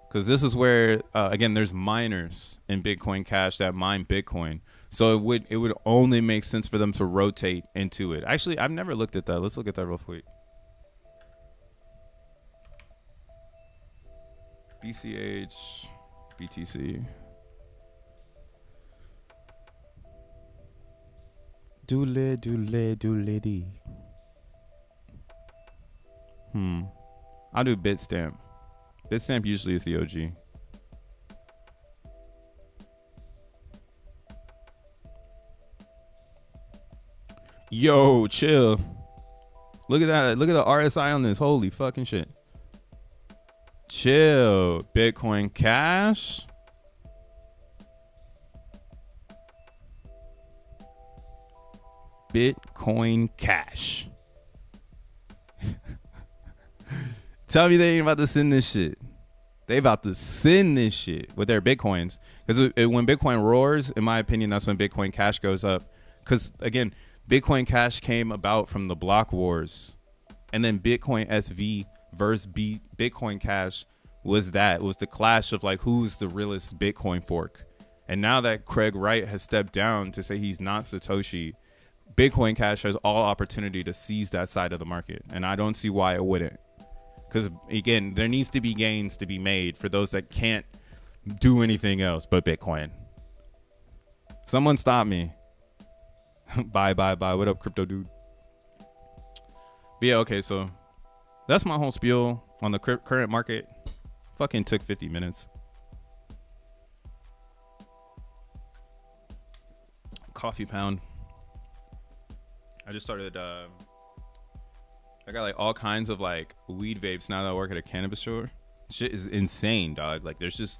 Because this is where, again, there's miners in Bitcoin Cash that mine Bitcoin. So it would only make sense for them to rotate into it. Actually, I've never looked at that. Let's look at that real quick. BCH, BTC. Doole, doole, doole dee. I'll do Bitstamp. Bitstamp usually is the OG. Yo, chill. Look at that. Look at the RSI on this. Holy fucking shit. Chill. Bitcoin Cash. Bitcoin Cash. Tell me they ain't about to send this shit. They about to send this shit with their Bitcoins. Because when Bitcoin roars, in my opinion, that's when Bitcoin Cash goes up. Because, again, Bitcoin Cash came about from the block wars. And then Bitcoin SV versus Bitcoin Cash was that. It was the clash of, like, who's the realest Bitcoin fork. And now that Craig Wright has stepped down to say he's not Satoshi, Bitcoin Cash has all opportunity to seize that side of the market. And I don't see why it wouldn't. Because, again, there needs to be gains to be made for those that can't do anything else but Bitcoin. Someone stop me. Bye. What up, crypto dude? But yeah, okay, so that's my whole spiel on the current market. Fucking took 50 minutes. Coffee pound. I just started... I got like all kinds of like weed vapes now that I work at a cannabis store. Shit is insane, dog. Like there's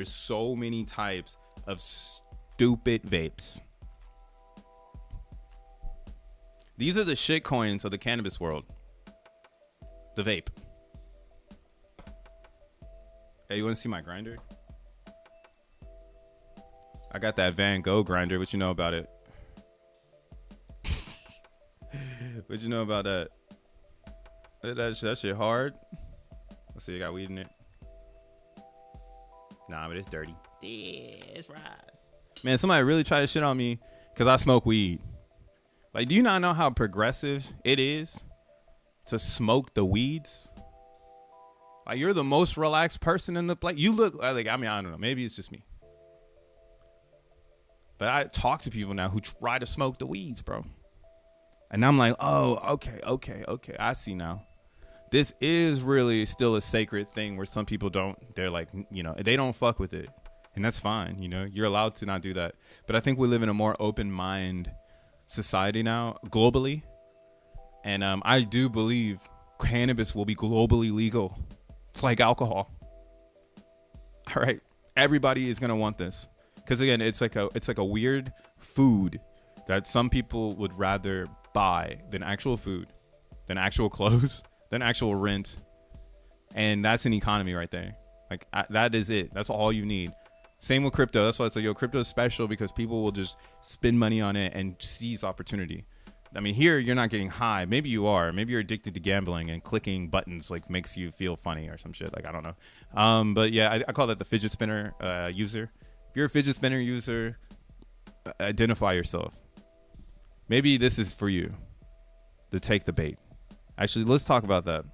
so many types of stupid vapes. These are the shit coins of the cannabis world. The vape. Hey, you want to see my grinder? I got that Van Gogh grinder. What you know about it? What you know about that? That shit hard. Let's see, I got weed in it. Nah, but it's dirty. Yeah, it's right. Man, somebody really tried to shit on me because I smoke weed. Like, do you not know how progressive it is to smoke the weeds? Like, you're the most relaxed person in the place. You look like, I mean, I don't know. Maybe it's just me. But I talk to people now who try to smoke the weeds, bro. And I'm like, oh, okay. I see now. This is really still a sacred thing where some people don't. They're like, you know, they don't fuck with it. And that's fine. You know, you're allowed to not do that. But I think we live in a more open mind society now, globally. And I do believe cannabis will be globally legal. It's like alcohol. All right. Everybody is going to want this. Because, again, it's like a weird food that some people would rather buy than actual food, than actual clothes, than actual rent. And that's an economy right there. Like, that is it. That's all you need. Same with crypto. That's why it's like, yo, crypto is special because people will just spend money on it and seize opportunity. I mean, here you're not getting high. Maybe you are. Maybe you're addicted to gambling and clicking buttons like makes you feel funny or some shit. Like, I don't know. But yeah, I call that the fidget spinner user. If you're a fidget spinner user, identify yourself. Maybe this is for you to take the bait. Actually, let's talk about that.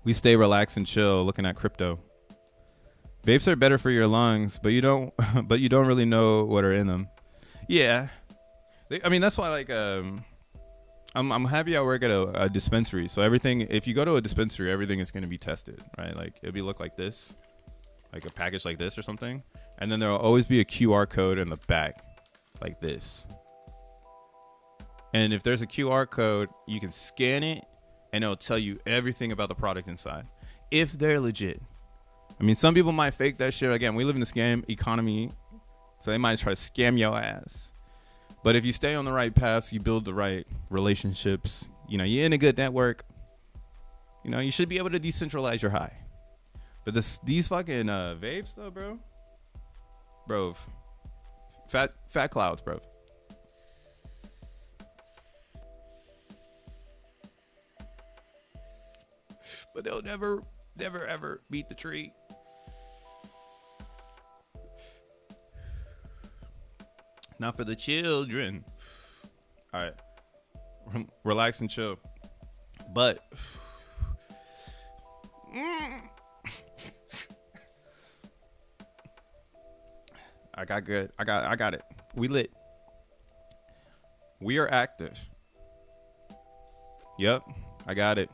We stay relaxed and chill looking at crypto. Vapes are better for your lungs, but you don't but you don't really know what are in them. Yeah. I mean, that's why, like, I'm happy I work at a dispensary. So everything, if you go to a dispensary, everything is going to be tested, right? Like, it'll be look like this, like a package like this or something. And then there'll always be a QR code in the back like this. And if there's a QR code, you can scan it and it'll tell you everything about the product inside, if they're legit. I mean, some people might fake that shit. Again, we live in the scam economy, so they might try to scam your ass. But if you stay on the right paths, you build the right relationships, you know, you're in a good network, you know, you should be able to decentralize your high. But these fucking vapes though, bro, fat clouds, bro. But they'll never ever beat the tree. Not for the children. All right, relax and chill. But I got good. I got it. We lit. We are active. Yep, I got it.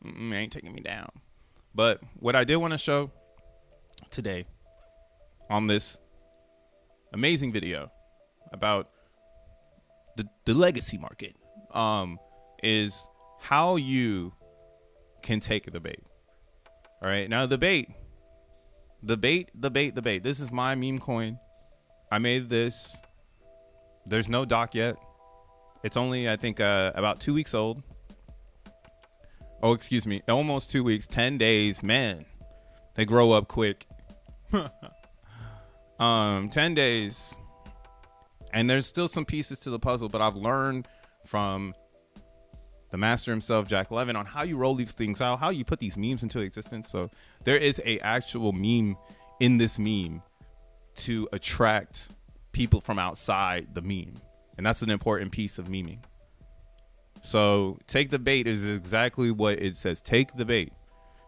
Ain't taking me down. But what I did want to show today on this amazing video about the legacy market is how you can take the bait. All right, now the bait. This is my meme coin. I made this. There's no doc yet. It's only, I think, about 2 weeks old. Oh, excuse me, almost 2 weeks, 10 days. Man, they grow up quick. 10 days. And there's still some pieces to the puzzle, but I've learned from the master himself, Jack Levin, on how you roll these things out, how you put these memes into existence. So there is a actual meme in this meme to attract people from outside the meme. And that's an important piece of memeing. So take the bait is exactly what it says. Take the bait.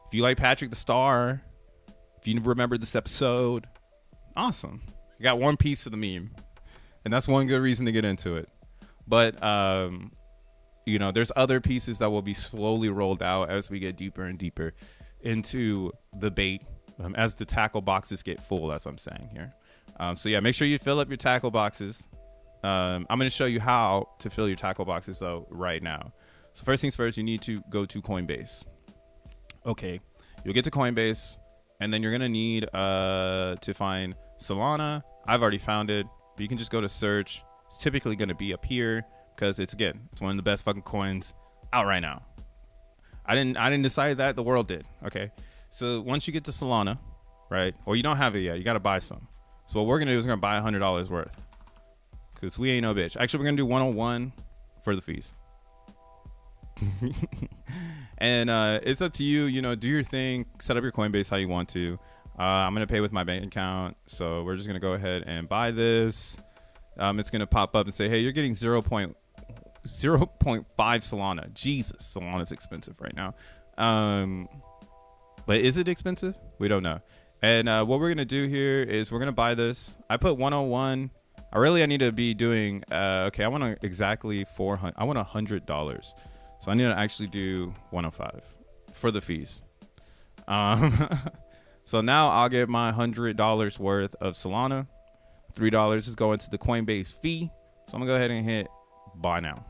If you like Patrick the Star, if you remember this episode, awesome. You got one piece of the meme. And that's one good reason to get into it. But, you know, there's other pieces that will be slowly rolled out as we get deeper and deeper into the bait, as the tackle boxes get full, as I'm saying here. So, yeah, make sure you fill up your tackle boxes. I'm going to show you how to fill your tackle boxes, though, right now. So first things first, you need to go to Coinbase. Okay, you'll get to Coinbase, and then you're going to need to find Solana. I've already found it. But you can just go to search. It's typically going to be up here because it's one of the best fucking coins out right now. I didn't decide that, the world did. Okay. So once you get to Solana, right? Or you don't have it yet, you got to buy some. So what we're going to do is we're going to buy $100 worth because we ain't no bitch. Actually, we're going to do 101 for the fees. And it's up to you, you know, do your thing, set up your Coinbase how you want to. I'm going to pay with my bank account. So we're just going to go ahead and buy this. It's going to pop up and say, hey, you're getting 0.05 Solana. Jesus, Solana's expensive right now. But is it expensive? We don't know. And what we're going to do here is we're going to buy this. I put 101. I need to be doing, okay, I want exactly 400. I want $100. So I need to actually do 105 for the fees. So now I'll get my $100 worth of Solana. $3 is going to the Coinbase fee. So I'm gonna go ahead and hit buy now.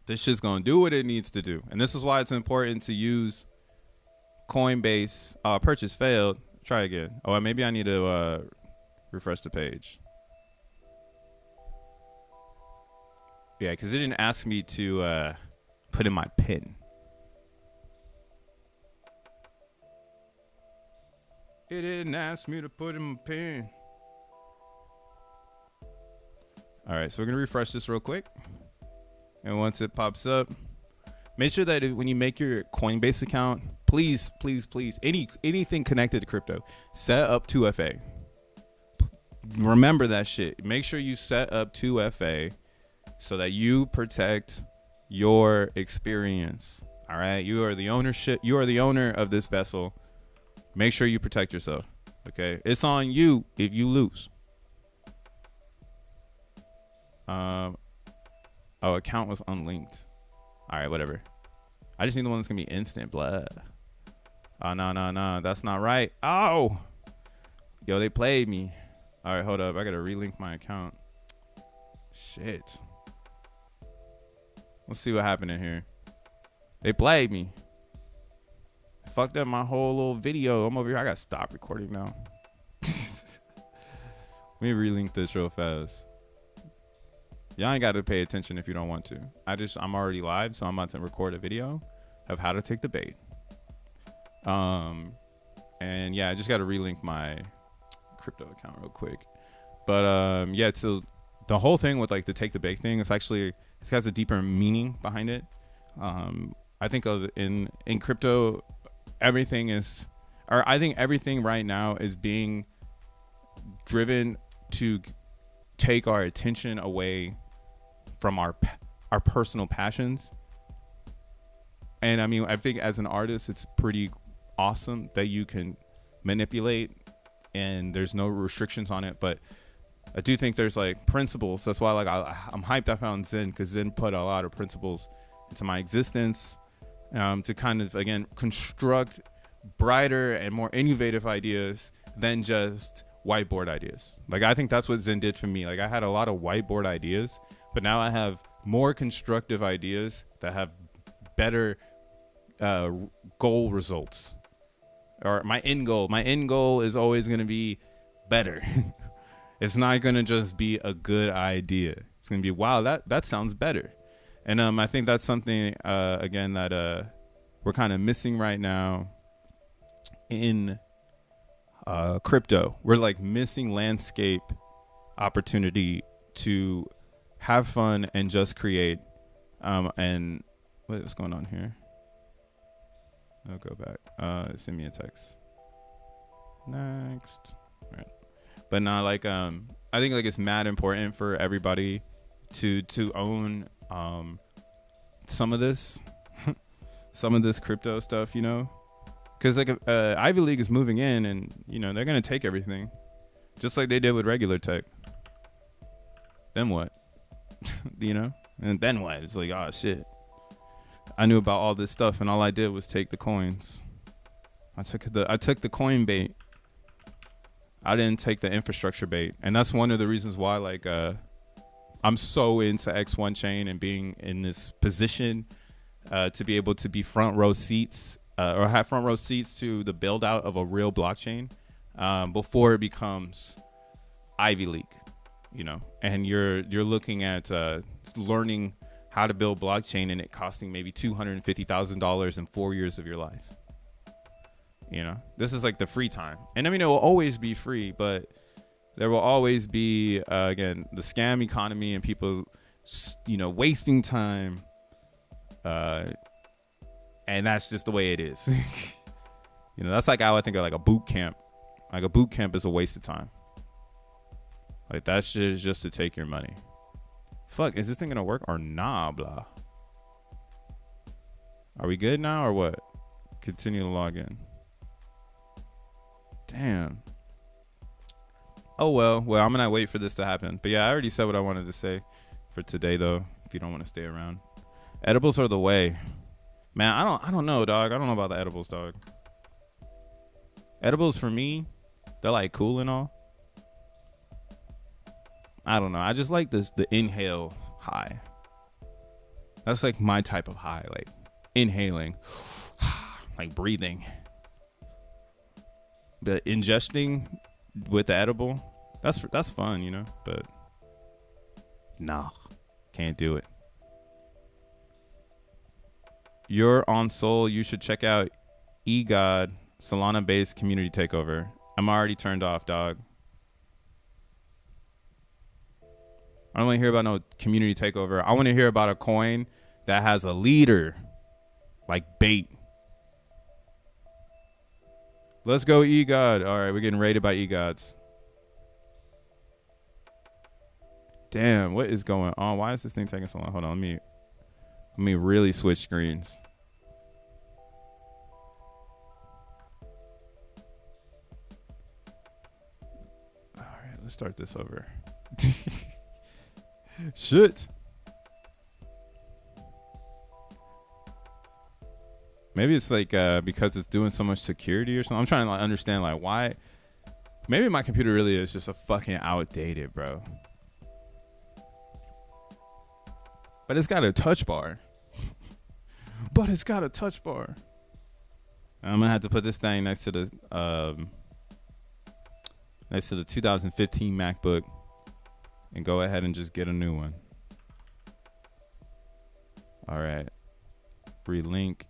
This shit's gonna do what it needs to do. And this is why it's important to use Coinbase. Purchase failed. Try again. Oh, maybe I need to refresh the page. Yeah, because it didn't ask me to put in my PIN. It didn't ask me to put in my PIN. All right, so we're gonna refresh this real quick. And once it pops up, make sure that when you make your Coinbase account, please, anything connected to crypto, set up 2FA. Remember that shit. Make sure you set up 2FA so that you protect your experience. All right, you are the owner of this vessel. make sure you protect yourself. Okay, it's on you if you lose. Oh, account was unlinked. All right, whatever. I just need the one that's gonna be instant blood. Oh, no, that's not right. Oh, yo, they played me. All right, hold up, I gotta relink my account. Shit. Let's see what happened in here. They played me. Fucked up my whole little video. I'm over here. I gotta stop recording now. Let me relink this real fast. Y'all ain't gotta pay attention if you don't want to. I'm already live, so I'm about to record a video of how to take the bait. And yeah, I just gotta relink my crypto account real quick. But yeah, so the whole thing with like the take the bait thing, it has a deeper meaning behind it. I think in crypto, I think everything right now is being driven to take our attention away from our personal passions. And I mean, I think as an artist, it's pretty awesome that you can manipulate and there's no restrictions on it. But I do think there's like principles. That's why like I'm hyped I found Zen, because Zen put a lot of principles into my existence, to kind of, again, construct brighter and more innovative ideas than just whiteboard ideas. Like, I think that's what Zen did for me. Like, I had a lot of whiteboard ideas, but now I have more constructive ideas that have better goal results, or my end goal is always going to be better. It's not going to just be a good idea. It's going to be, wow, that sounds better. And I think that's something, again, that we're kind of missing right now in crypto. We're like missing landscape opportunity to have fun and just create. And what's going on here? I'll go back. Send me a text. Next. All right. But not like I think like it's mad important for everybody to own some of this crypto stuff, you know, because like Ivy League is moving in, and you know they're gonna take everything, just like they did with regular tech. Then what? You know, and then what? It's like, oh shit, I knew about all this stuff, and all I did was take the coins. I took the coin bait. I didn't take the infrastructure bait, and that's one of the reasons why like I'm so into X1 chain and being in this position to be able to be front row seats or have front row seats to the build out of a real blockchain before it becomes Ivy League, you know. And you're looking at learning how to build blockchain and it costing maybe $250,000 in 4 years of your life. You know, this is like the free time. And I mean, it will always be free, but there will always be, again, the scam economy and people, you know, wasting time. And that's just the way it is. You know, that's like how I think of like a boot camp. Like a boot camp is a waste of time. Like that shit is just to take your money. Fuck, is this thing gonna work or nah, blah? Are we good now or what? Continue to log in. Damn. Oh, well, I'm going to wait for this to happen. But yeah, I already said what I wanted to say for today, though, if you don't want to stay around. Edibles are the way. Man, I don't know, dog. I don't know about the edibles, dog. Edibles, for me, they're, like, cool and all. I don't know. I just like the inhale high. That's, like, my type of high. Like, inhaling. Like, breathing. But ingesting with the edible, that's fun, you know, but nah, can't do it. You're on Sol, you should check out eGod Solana based community takeover. I'm already turned off, dog. I don't want to hear about no community takeover. I want to hear about a coin that has a leader like bait. Let's go eGod. All right, we're getting raided by eGods. Damn, what is going on? Why is this thing taking so long? Hold on, let me really switch screens. let's start this over. Shit. Maybe it's like because it's doing so much security or something. I'm trying to like understand like why. Maybe my computer really is just a fucking outdated, bro. But it's got a touch bar. But it's got a touch bar. I'm gonna have to put this thing next to the 2015 MacBook and go ahead and just get a new one. All right. Relink.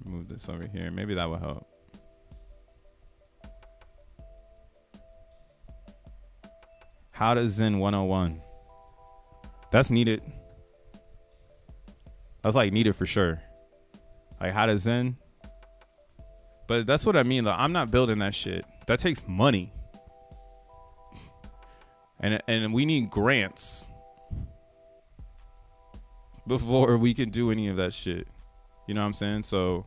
Move this over here. Maybe that will help. How to Zen 101. That's needed. That's like needed for sure. Like how to Zen. But that's what I mean. Like, I'm not building that shit. That takes money. And we need grants before we can do any of that shit. You know what I'm saying? So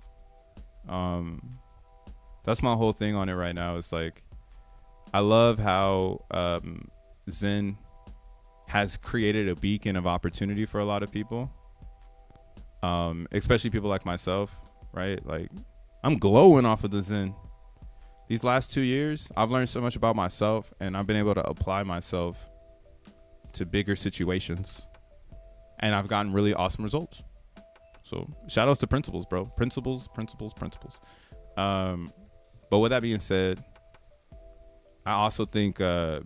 that's my whole thing on it right now. It's like I love how Zen has created a beacon of opportunity for a lot of people, especially people like myself, right? Like I'm glowing off of the Zen. These last 2 years, I've learned so much about myself, and I've been able to apply myself to bigger situations, and I've gotten really awesome results. So shout outs to principles, bro. Principles. But with that being said, I also think the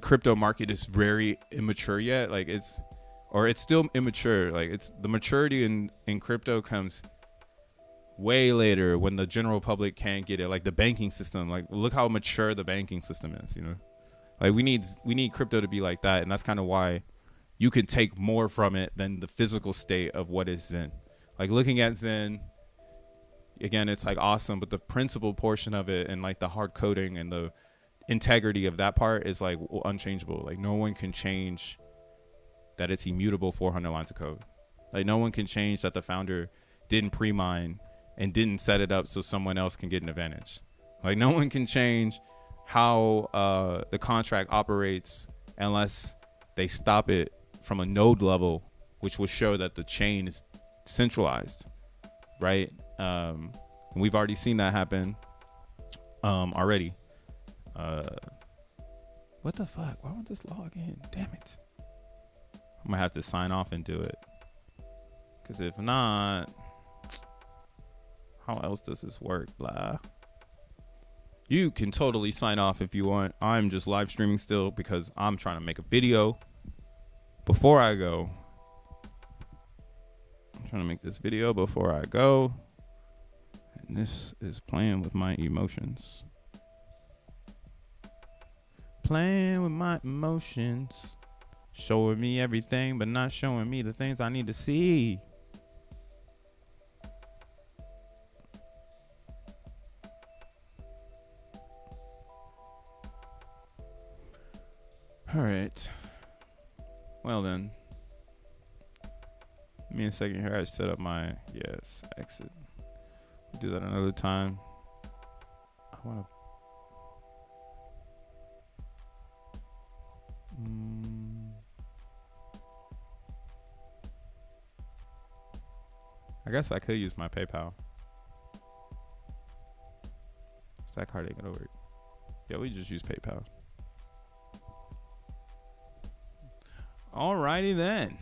crypto market is very immature yet. Like it's still immature. Like it's the maturity in crypto comes way later when the general public can't get it. Like the banking system, like look how mature the banking system is, you know? Like we need crypto to be like that. And that's kind of why you can take more from it than the physical state of what is Zen. Like looking at Zen, again, it's like awesome, but the principle portion of it and like the hard coding and the integrity of that part is like unchangeable. Like no one can change that it's immutable 400 lines of code. Like no one can change that the founder didn't pre-mine and didn't set it up so someone else can get an advantage. Like no one can change how the contract operates unless they stop it from a node level, which will show that the chain is centralized, right? And we've already seen that happen already. What the fuck? Why won't this log in? Damn it. I'm gonna have to sign off and do it. Because if not, how else does this work? Blah. You can totally sign off if you want. I'm just live streaming still because I'm trying to make a video before I go. I'm trying to make this video before I go. And this is playing with my emotions. Playing with my emotions. Showing me everything, but not showing me the things I need to see. All right. Well then. Give me a second here. I set up my exit. We'll do that another time. I want to. I guess I could use my PayPal. That card ain't gonna work. Yeah, we just use PayPal. Alrighty then.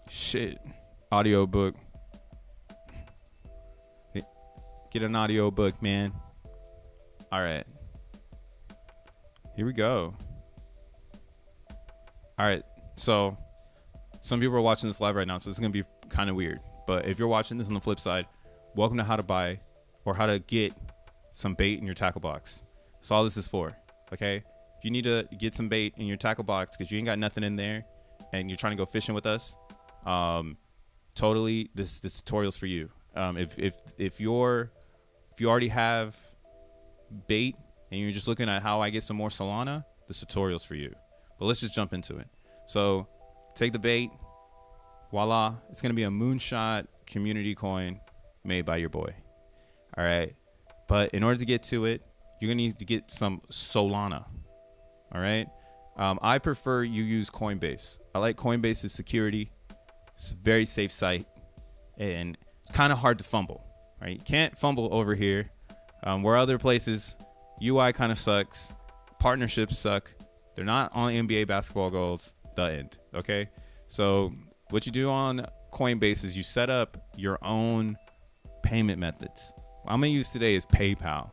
Shit. Audiobook. Get an audiobook, man. All right. Here we go. All right. So some people are watching this live right now, so this is going to be kind of weird. But if you're watching this on the flip side, welcome to how to buy or how to get some bait in your tackle box. That's all this is for. Okay. If you need to get some bait in your tackle box because you ain't got nothing in there and you're trying to go fishing with us, totally this tutorial's for you. If you already have bait and you're just looking at how I get some more Solana, this tutorial's for you. But let's just jump into it. So take the bait. Voila. It's going to be a moonshot community coin made by your boy. All right. But in order to get to it, you're going to need to get some Solana. All right. I prefer you use Coinbase. I like Coinbase's security. It's a very safe site. And it's kind of hard to fumble. Right? You can't fumble over here. Where other places, UI kind of sucks. Partnerships suck. They're not on NBA basketball goals. The end. Okay. So what you do on Coinbase is you set up your own payment methods. What I'm going to use today is PayPal.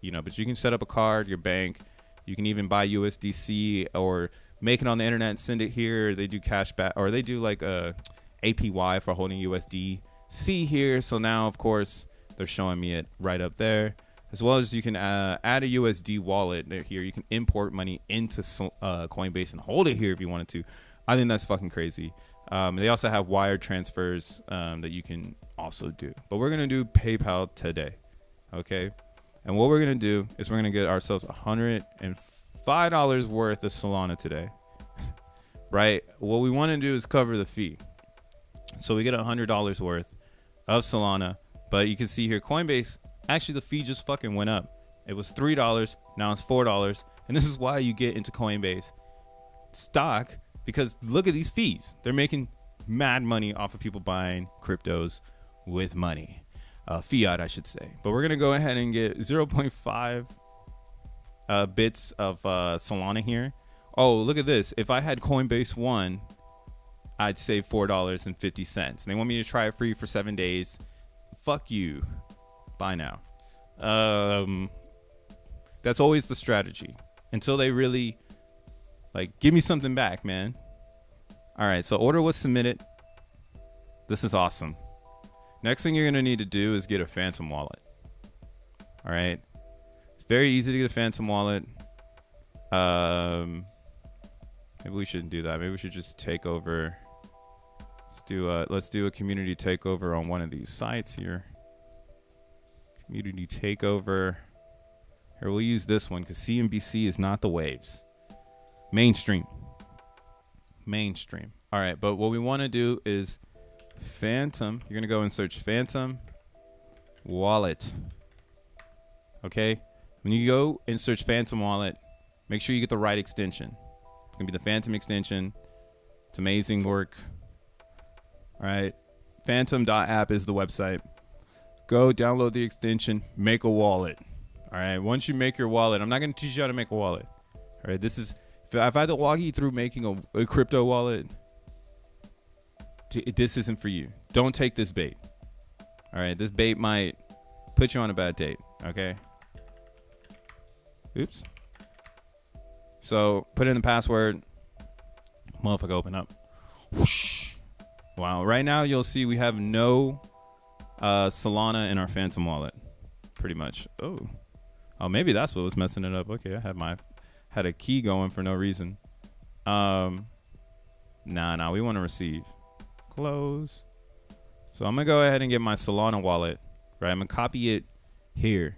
But you can set up a card, your bank. You can even buy USDC or make it on the internet and send it here. They do cash back, or they do like a APY for holding USDC here. So now, of course, they're showing me it right up there. As well as you can add a USD wallet here. You can import money into Coinbase and hold it here if you wanted to. I think that's fucking crazy. They also have wire transfers that you can also do. But we're going to do PayPal today. Okay. And what we're going to do is we're going to get ourselves $105 worth of Solana today. Right? What we want to do is cover the fee. So we get $100 worth of Solana. But you can see here, Coinbase, actually the fee just fucking went up. It was $3. Now it's $4. And this is why you get into Coinbase stock, because look at these fees. They're making mad money off of people buying cryptos with money. Fiat, I should say. But we're going to go ahead and get 0.5 bits of Solana here. Oh, look at this. If I had Coinbase One, I'd save $4.50. They want me to try it free for 7 days. Fuck you. Bye now. That's always the strategy until they really give me something back, man. All right. So order was submitted. This is awesome. Next thing you're going to need to do is get a Phantom wallet. All right. It's very easy to get a Phantom wallet. Maybe we shouldn't do that. Maybe we should just take over. Let's do a community takeover on one of these sites here. Community takeover. Here, we'll use this one because CNBC is not the waves. Mainstream. All right. But what we want to do is Phantom. You're going to go and search Phantom wallet. Okay. When you go and search Phantom wallet, make sure you get the right extension. It's going to be the Phantom extension. It's amazing work. All right. Phantom.app is the website. Go download the extension, make a wallet. All right. Once you make your wallet, I'm not going to teach you how to make a wallet. All right. If I had to walk you through making a crypto wallet, this isn't for you. Don't take this bait. All right. This bait might put you on a bad date. Okay. Oops. So put in the password. Motherfucker, open up. Whoosh. Wow. Right now, you'll see we have no Solana in our Phantom wallet. Pretty much. Oh, maybe that's what was messing it up. Okay. I had a key going for no reason. Nah. We want to receive. Close. So I'm gonna go ahead and get my Solana wallet. Right. I'm gonna copy it here.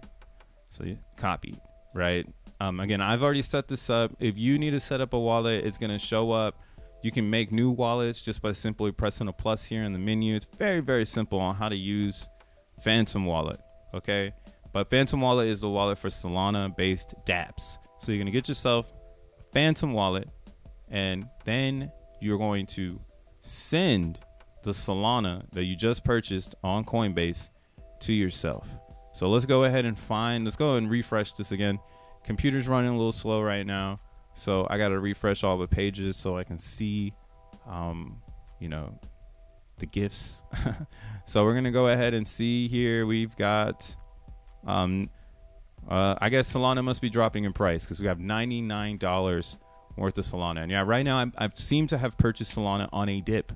So copy. Right. Again, I've already set this up. If you need to set up a wallet, it's gonna show up. You can make new wallets just by simply pressing a plus here in the menu. It's very, very simple on how to use Phantom wallet. Okay. But Phantom wallet is the wallet for Solana based dApps. So you're gonna get yourself a Phantom wallet, and then you're going to send the Solana that you just purchased on Coinbase to yourself. So let's go ahead and refresh this again. Computer's running a little slow right now, so I got to refresh all the pages so I can see, the gifts. So we're going to go ahead and see here. We've got, I guess Solana must be dropping in price because we have $99 worth of Solana. And yeah, right now I've seemed to have purchased Solana on a dip.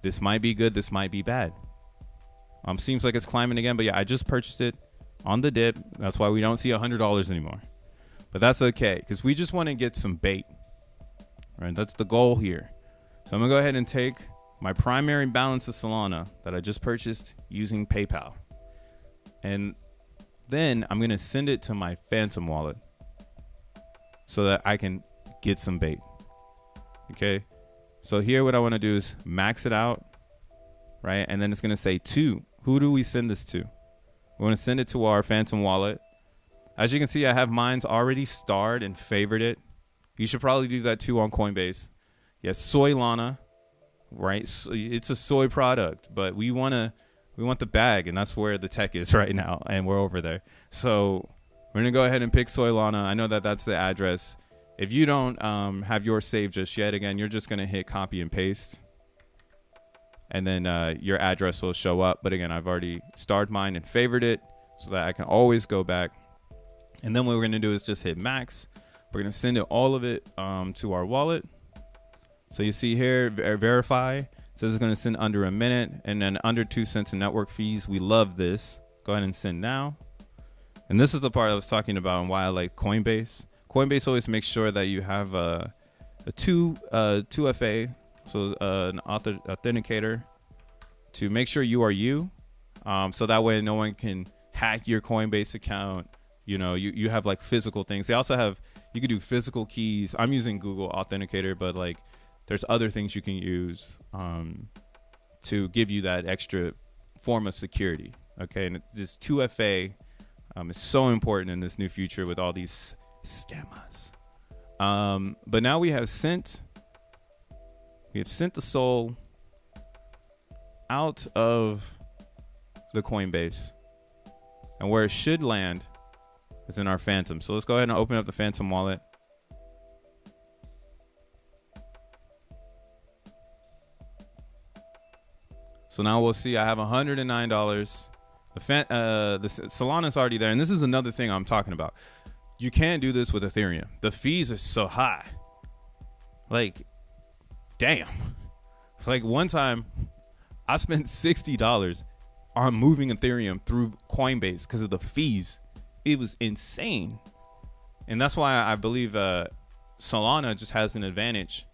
This might be good. This might be bad. Seems like it's climbing again, but yeah, I just purchased it on the dip. That's why we don't see $100 anymore. But that's okay, because we just want to get some bait. Right? That's the goal here. So I'm going to go ahead and take my primary balance of Solana that I just purchased using PayPal. And Then I'm going to send it to my Phantom wallet so that I can get some bait. Okay. So here, what I want to do is max it out, right? And then it's going to say to, who do we send this to? We want to send it to our Phantom wallet. As you can see, I have mine's already starred and favored it. You should probably do that too on Coinbase. Yes, Solana, right? So it's a soy product, but we want the bag, and that's where the tech is right now, and we're over there. So we're gonna go ahead and pick Solana. I know that that's the address. If you don't have yours saved just yet, again, you're just gonna hit copy and paste, and then your address will show up. But again, I've already starred mine and favored it so that I can always go back. And then what we're gonna do is just hit max. We're gonna send it, all of it, to our wallet. So you see here, verify. It says it's gonna send under a minute, and then under 2 cents in network fees. We love this. Go ahead and send now. And this is the part I was talking about and why I like Coinbase. Coinbase always makes sure that you have a 2FA, so an authenticator, to make sure you are you. So that way no one can hack your Coinbase account. You know, you have like physical things. They also have, you can do physical keys. I'm using Google Authenticator, but like there's other things you can use to give you that extra form of security. Okay, and this 2FA is so important in this new future with all these scammers. But now we have sent the soul out of the Coinbase, and where it should land is in our Phantom. So let's go ahead and open up the Phantom wallet. So now we'll see I have $109. The Solana's already there. And this is another thing I'm talking about. You can't do this with Ethereum. The fees are so high. Like, damn. Like one time I spent $60 on moving Ethereum through Coinbase because of the fees. It was insane. And that's why I believe Solana just has an advantage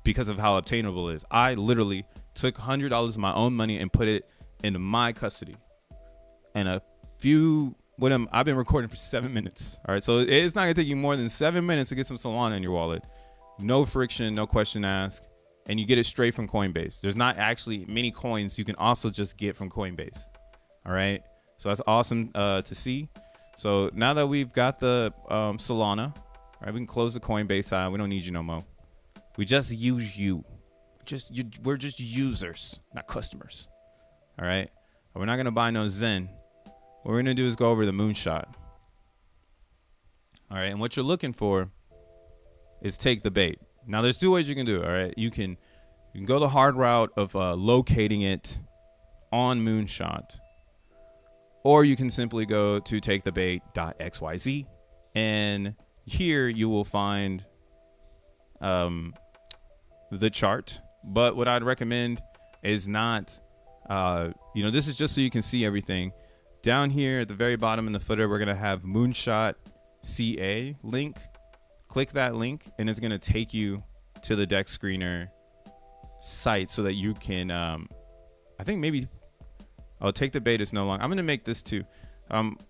because of how obtainable it is. I literally took $100 of my own money and put it into my custody. And I've been recording for 7 minutes. All right. So it's not gonna take you more than 7 minutes to get some Solana in your wallet. No friction, no question asked. And you get it straight from Coinbase. There's not actually many coins you can also just get from Coinbase. All right. So that's awesome to see. So now that we've got the Solana, all right, we can close the Coinbase side. We don't need you no more. We just use you. We're just users, not customers. All right. We're not gonna buy no Zen. What we're gonna do is go over the moonshot. All right. And what you're looking for is take the bait. Now there's two ways you can do it. All right. You can go the hard route of locating it on Moonshot, or you can simply go to takethebait.xyz, and here you will find the chart. But what I'd recommend is not, this is just so you can see everything. Down here at the very bottom in the footer, we're going to have Moonshot CA link. Click that link, and it's going to take you to the Dex Screener site so that you can, I think maybe, take the bait is no longer. I'm going to make this too.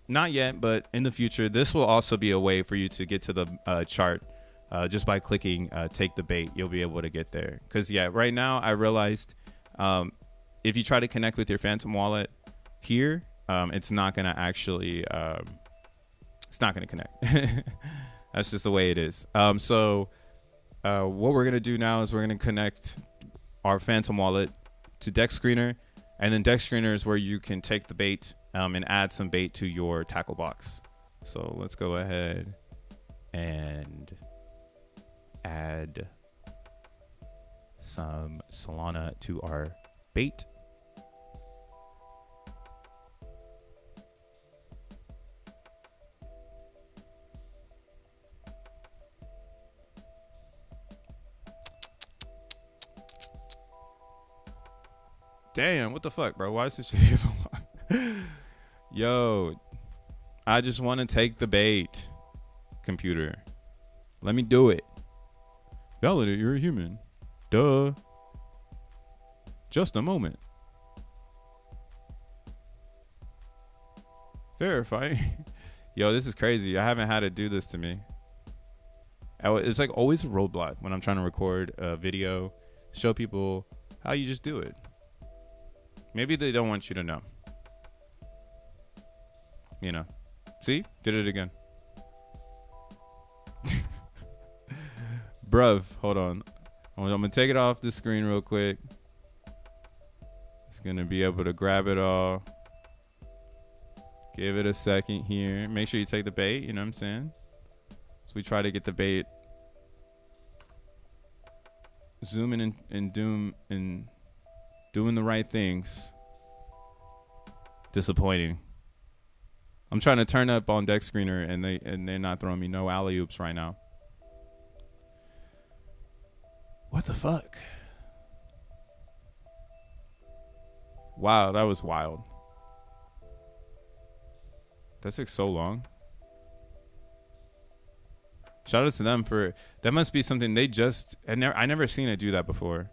Not yet, but in the future, this will also be a way for you to get to the chart. Just by clicking take the bait, you'll be able to get there. Because yeah, right now I realized if you try to connect with your Phantom wallet here, it's not gonna actually it's not gonna connect. That's just the way it is. So what we're gonna do now is we're gonna connect our Phantom wallet to Dex Screener, and then Dex Screener is where you can take the bait and add some bait to your tackle box. So let's go ahead and add some Solana to our bait. Damn, what the fuck, bro? Why is this shit so long? Yo, I just want to take the bait, computer. Let me do it. Validate, you're a human. Duh. Just a moment. Verify. Yo, this is crazy. I haven't had it do this to me. It's like always a roadblock when I'm trying to record a video, show people how you just do it. Maybe they don't want you to know. You know. See? Did it again. Bruv, hold on. I'm going to take it off the screen real quick. It's going to be able to grab it all. Give it a second here. Make sure you take the bait, you know what I'm saying? So we try to get the bait. Zooming and doing the right things. Disappointing. I'm trying to turn up on deck screener and they're not throwing me no alley-oops right now. What the fuck? Wow, that was wild. That took so long. Shout out to them for that. Must be something they just I never seen it do that before.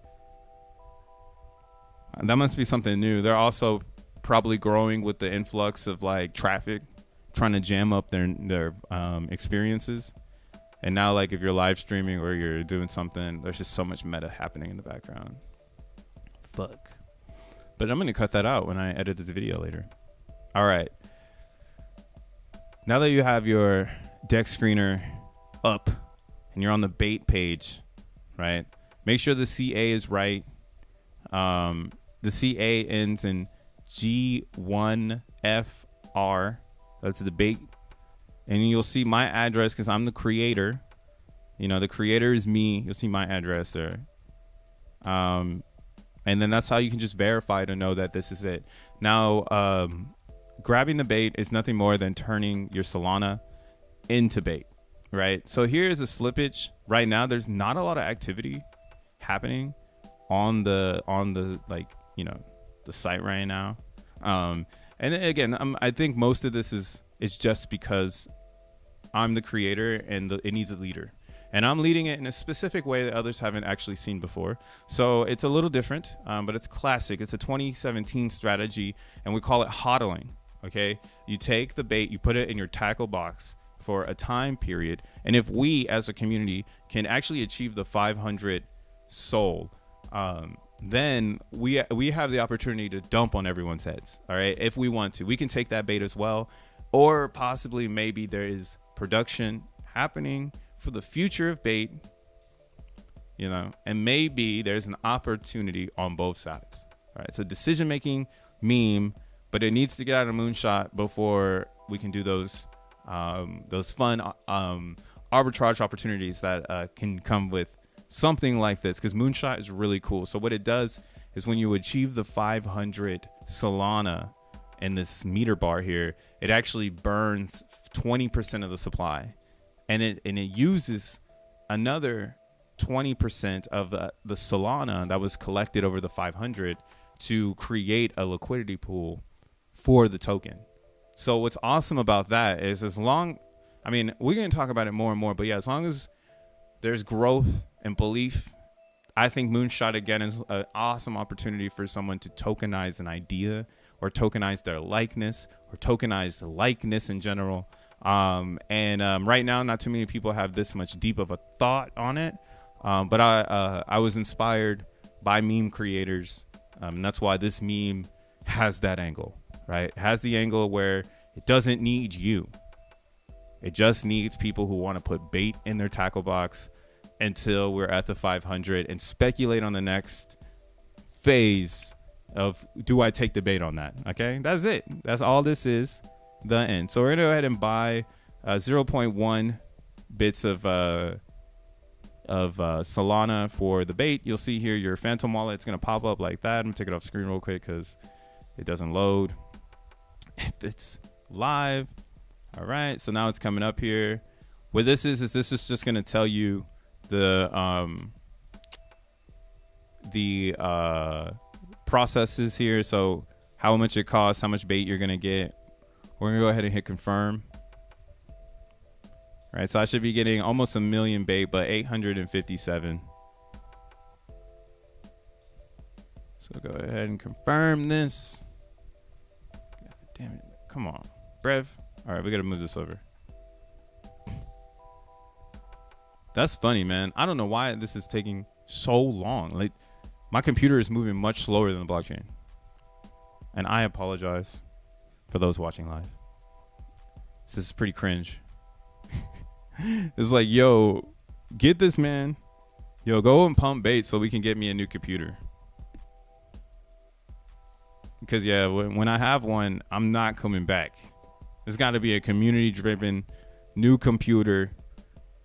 That must be something new. They're also probably growing with the influx of like traffic, trying to jam up their experiences. And now, like if you're live streaming or you're doing something, there's just so much meta happening in the background. Fuck. But I'm gonna cut that out when I edit this video later. All right. Now that you have your deck screener up and you're on the bait page, right? Make sure the CA is right. The CA ends in G1FR. That's the bait. And you'll see my address because I'm the creator. You know, the creator is me. You'll see my address there. And then that's how you can just verify to know that this is it. Now, grabbing the bait is nothing more than turning your Solana into bait, right? So here's a slippage. Right now, there's not a lot of activity happening on the like, you know, the site right now. And again, I think most of this is just because I'm the creator and it needs a leader. And I'm leading it in a specific way that others haven't actually seen before. So it's a little different, but it's classic. It's a 2017 strategy, and we call it hodling, okay? You take the bait, you put it in your tackle box for a time period. And if we as a community can actually achieve the 500 SOL, then we have the opportunity to dump on everyone's heads, all right? If we want to. We can take that bait as well. Or possibly maybe there is production happening for the future of bait, you know, and maybe there's an opportunity on both sides. All right, it's a decision-making meme, but it needs to get out of Moonshot before we can do those fun arbitrage opportunities that can come with something like this, because Moonshot is really cool. So what it does is when you achieve the 500 Solana in this meter bar here, it actually burns 20% of the supply. And it uses another 20% of the Solana that was collected over the 500 to create a liquidity pool for the token. So what's awesome about that is we're going to talk about it more and more, but yeah, as long as there's growth and belief, I think Moonshot again is an awesome opportunity for someone to tokenize an idea or tokenize their likeness or tokenize the likeness in general. Right now, not too many people have this much deep of a thought on it. But I was inspired by meme creators. And that's why this meme has that angle, right? It has the angle where it doesn't need you. It just needs people who want to put bait in their tackle box until we're at the 500 and speculate on the next phase of, do I take the bait on that? Okay, that's it. That's all this is. The end. So we're gonna go ahead and buy 0.1 bits of Solana for the bait. You'll see here your Phantom wallet. It's gonna pop up like that. I'm gonna take it off screen real quick because it doesn't load if it's live. All right, so now it's coming up here. What this is this is just gonna tell you the processes here. So how much it costs, how much bait you're gonna get. We're gonna go ahead and hit confirm. All right, so I should be getting almost 1 million bait, but 857. So go ahead and confirm this. God damn it, come on. Brev. All right, we got to move this over. That's funny, man. I don't know why this is taking so long. Like, my computer is moving much slower than the blockchain. And I apologize for those watching live. This is pretty cringe. It's like, yo, get this, man. Yo, go and pump bait so we can get me a new computer. Because, yeah, when I have one, I'm not coming back. There's got to be a community-driven new computer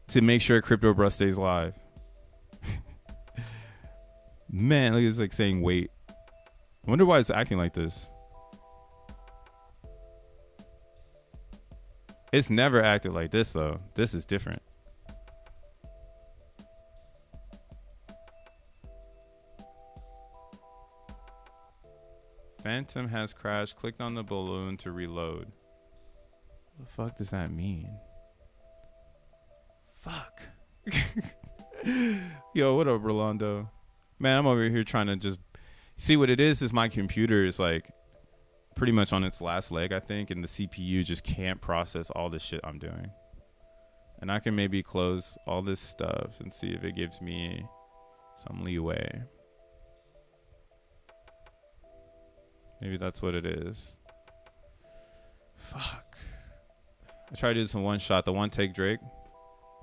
to make sure Crypto Bruh stays live. Man, look, it's like saying wait. I wonder why it's acting like this. It's never acted like this, though. This is different. Phantom has crashed. Clicked on the balloon to reload. What the fuck does that mean? Fuck. Yo, what up, Rolando? Man, I'm over here trying to just see what it is my computer is like pretty much on its last leg, I think, and the CPU just can't process all this shit I'm doing. And I can maybe close all this stuff and see if it gives me some leeway. Maybe that's what it is. Fuck. I tried to do this in one shot. The one take Drake.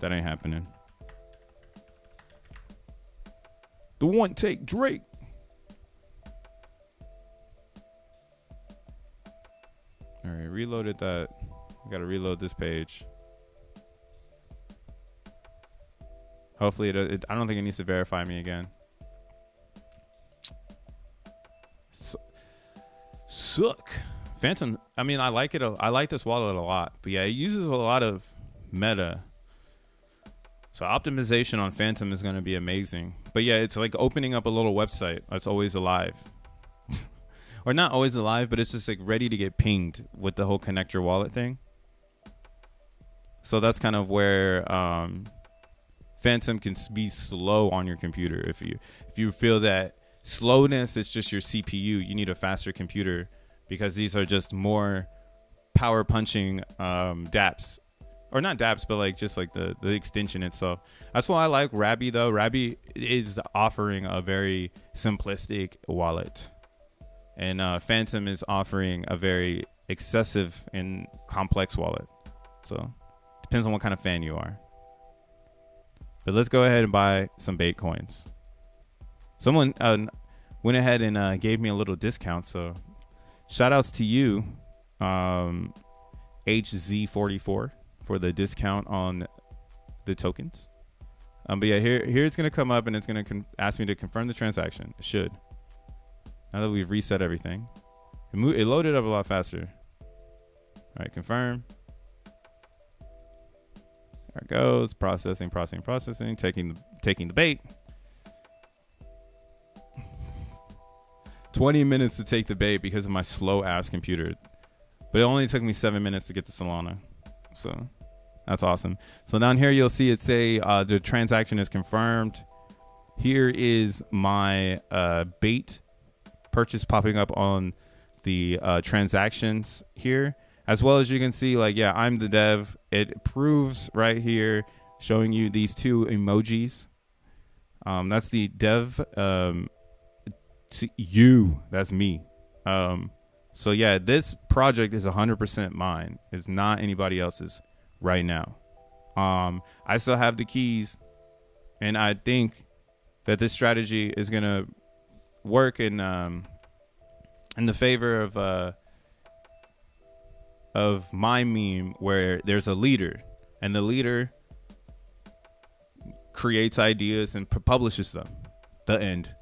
That ain't happening. The one take Drake. All right, reloaded that. I gotta reload this page. Hopefully, I don't think it needs to verify me again. Suck. Phantom. I mean, I like it. I like this wallet a lot, but yeah, it uses a lot of meta. So optimization on Phantom is going to be amazing. But yeah, it's like opening up a little website that's always alive. Or not always alive, but it's just like ready to get pinged with the whole connect your wallet thing. So that's kind of where Phantom can be slow on your computer. If you feel that slowness is just your CPU, you need a faster computer because these are just more power punching dApps. Or not dApps, but like just like the extension itself. That's why I like Rabby though. Rabby is offering a very simplistic wallet. And Phantom is offering a very excessive and complex wallet. So depends on what kind of fan you are. But let's go ahead and buy some bait coins. Someone went ahead and gave me a little discount. So shout outs to you, HZ44. For the discount on the tokens. But yeah, here it's going to come up and it's going to ask me to confirm the transaction. It should. Now that we've reset everything. It loaded up a lot faster. All right, confirm. There it goes. Processing, taking the bait. 20 minutes to take the bait because of my slow ass computer. But it only took me 7 minutes to get to Solana. So that's awesome. So down here, you'll see it say the transaction is confirmed. Here is my bait purchase popping up on the transactions here, as well as you can see, like, yeah, I'm the dev. It proves right here showing you these two emojis. That's the dev. That's me. So yeah, this project is 100% mine. It's not anybody else's right now. I still have the keys, and I think that this strategy is gonna work in the favor of my meme, where there's a leader, and the leader creates ideas and publishes them. The end.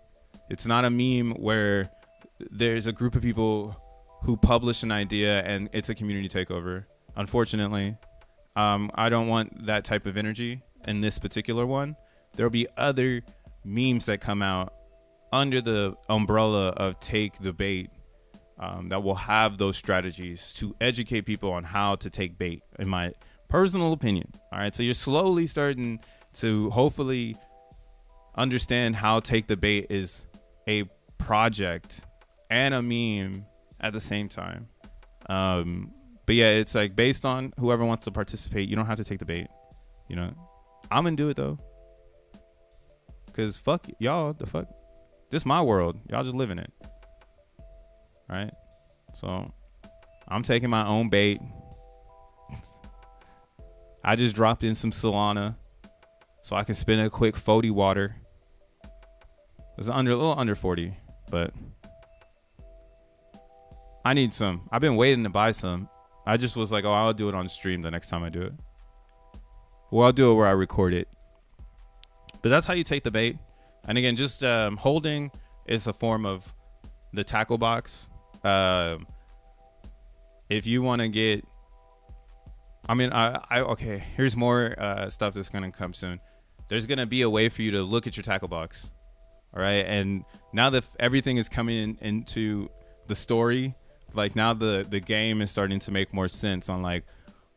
It's not a meme where there's a group of people who publish an idea and it's a community takeover. Unfortunately, I don't want that type of energy in this particular one. There'll be other memes that come out under the umbrella of Take the Bait that will have those strategies to educate people on how to take bait, in my personal opinion. All right, so you're slowly starting to hopefully understand how Take the Bait is a project and a meme at the same time. But yeah, it's like based on whoever wants to participate. You don't have to take the bait. You know, I'm gonna do it though. Cause fuck y'all, the fuck. This is my world. Y'all just live in it. Right? So I'm taking my own bait. I just dropped in some Solana so I can spin a quick 40 water. It's a little under 40, but I need some. I've been waiting to buy some. I just was like, oh, I'll do it on stream the next time I do it. Well, I'll do it where I record it. But that's how you take the bait. And again, just holding is a form of the tackle box. If you want to get, I mean, okay, here's more stuff that's going to come soon. There's going to be a way for you to look at your tackle box. All right. And now that everything is coming into the story, like now the game is starting to make more sense on like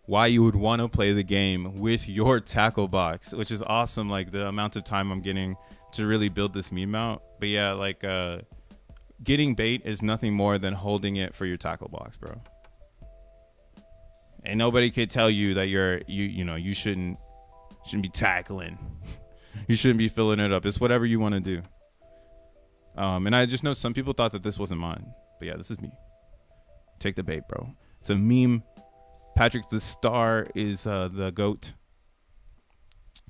why you would want to play the game with your tackle box, which is awesome. Like the amount of time I'm getting to really build this meme out. But yeah, like getting bait is nothing more than holding it for your tackle box, bro. And nobody could tell you that you shouldn't be tackling. You shouldn't be filling it up. It's whatever you want to do. And I just know some people thought that this wasn't mine. But yeah, this is me. Take the bait, bro. It's a meme. Patrick the Star is the GOAT.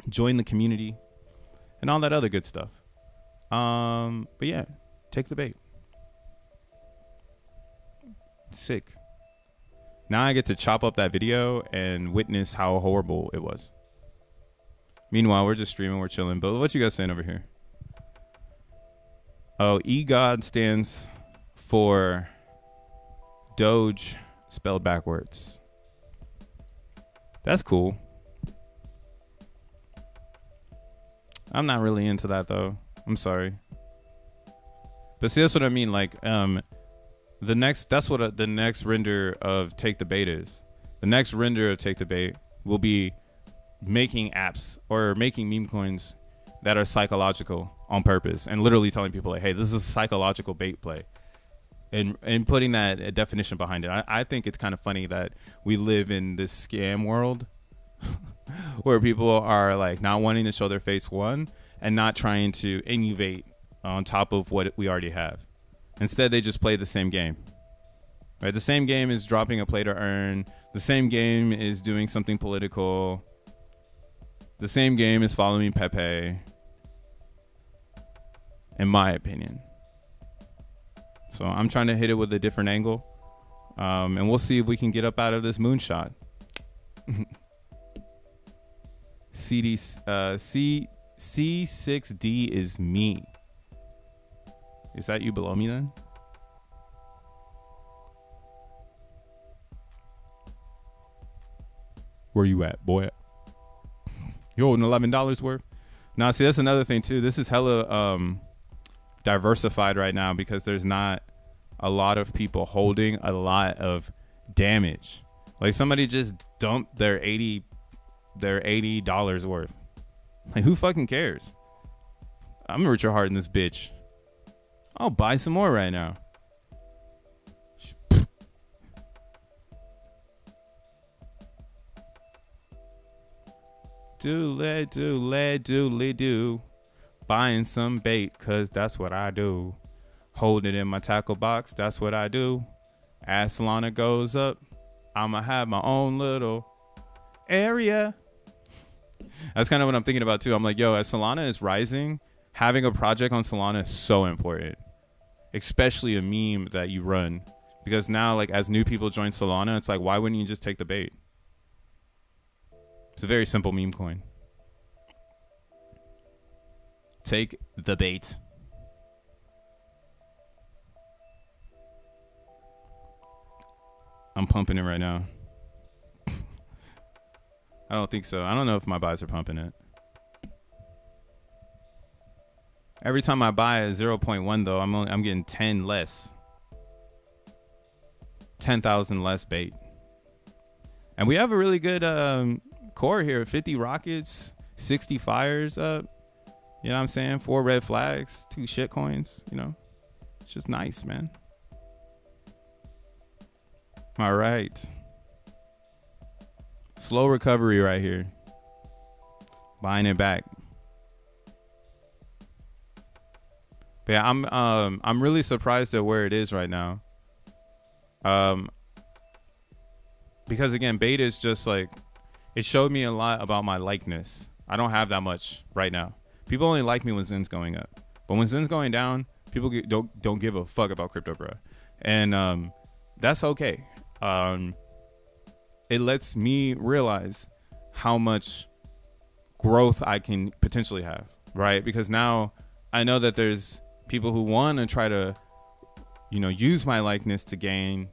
Join the community. And all that other good stuff. But yeah, take the bait. Sick. Now I get to chop up that video and witness how horrible it was. Meanwhile, we're just streaming, we're chilling. But what you guys saying over here? Oh, EGOD stands for Doge spelled backwards. That's cool. I'm not really into that though. I'm sorry. But see, that's what I mean. Like, that's what the next render of Take the Bait is. The next render of Take the Bait will be making apps or making meme coins that are psychological on purpose and literally telling people like, hey, this is a psychological bait play. And putting that definition behind it. I think it's kind of funny that we live in this scam world where people are like not wanting to show their face, one, and not trying to innovate on top of what we already have. Instead, they just play the same game. Right? The same game is dropping a play to earn. The same game is doing something political. The same game is following Pepe, in my opinion. So I'm trying to hit it with a different angle. And we'll see if we can get up out of this moonshot. C6D is me. Is that you below me then? Where you at, boy? You holding $11 worth? Now, see, that's another thing too. This is hella diversified right now because there's not a lot of people holding a lot of damage. Like somebody just dumped their $80 worth. Like who fucking cares? I'm gonna Richard Hart in this bitch. I'll buy some more right now. Do. Buying some bait, cause that's what I do. Hold it in my tackle box, that's what I do. As Solana goes up, I'ma have my own little area. That's kind of what I'm thinking about too. I'm like, yo, as Solana is rising, having a project on Solana is so important. Especially a meme that you run. Because now, like, as new people join Solana, it's like, why wouldn't you just take the bait? It's a very simple meme coin. Take the bait. I'm pumping it right now. I don't think so. I don't know if my buys are pumping it. Every time I buy a 0.1 though, I'm getting 10 less. 10,000 less bait. And we have a really good core here. 50 rockets, 60 fires up. You know what I'm saying? 4 red flags, 2 shit coins, you know. It's just nice, man. All right. Slow recovery right here. Buying it back. But yeah, I'm really surprised at where it is right now. Because again, beta is just like, it showed me a lot about my likeness. I don't have that much right now. People only like me when Zen's going up, but when Zen's going down, people don't give a fuck about crypto, bro. And that's okay. It lets me realize how much growth I can potentially have, right? Because now I know that there's people who want to try to, you know, use my likeness to gain,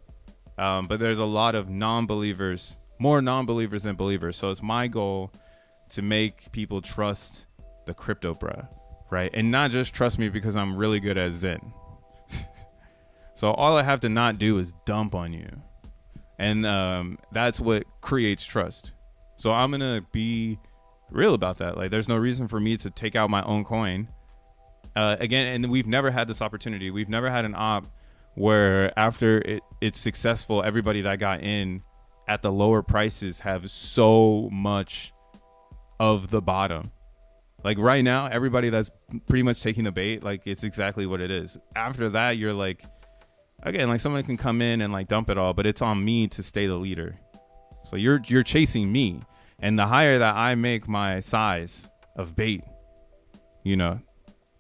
but there's a lot of non-believers, more non-believers than believers. So it's my goal to make people trust the crypto, bruh, right? And not just trust me because I'm really good at Zen. So all I have to not do is dump on you. And that's what creates trust. So I'm going to be real about that. Like, there's no reason for me to take out my own coin. Again, and we've never had this opportunity. We've never had an op where after it's successful, everybody that got in at the lower prices have so much of the bottom. Like right now, everybody that's pretty much taking the bait, like it's exactly what it is. After that, you're like, again, like someone can come in and like dump it all, but it's on me to stay the leader. So you're chasing me. And the higher that I make my size of bait, you know,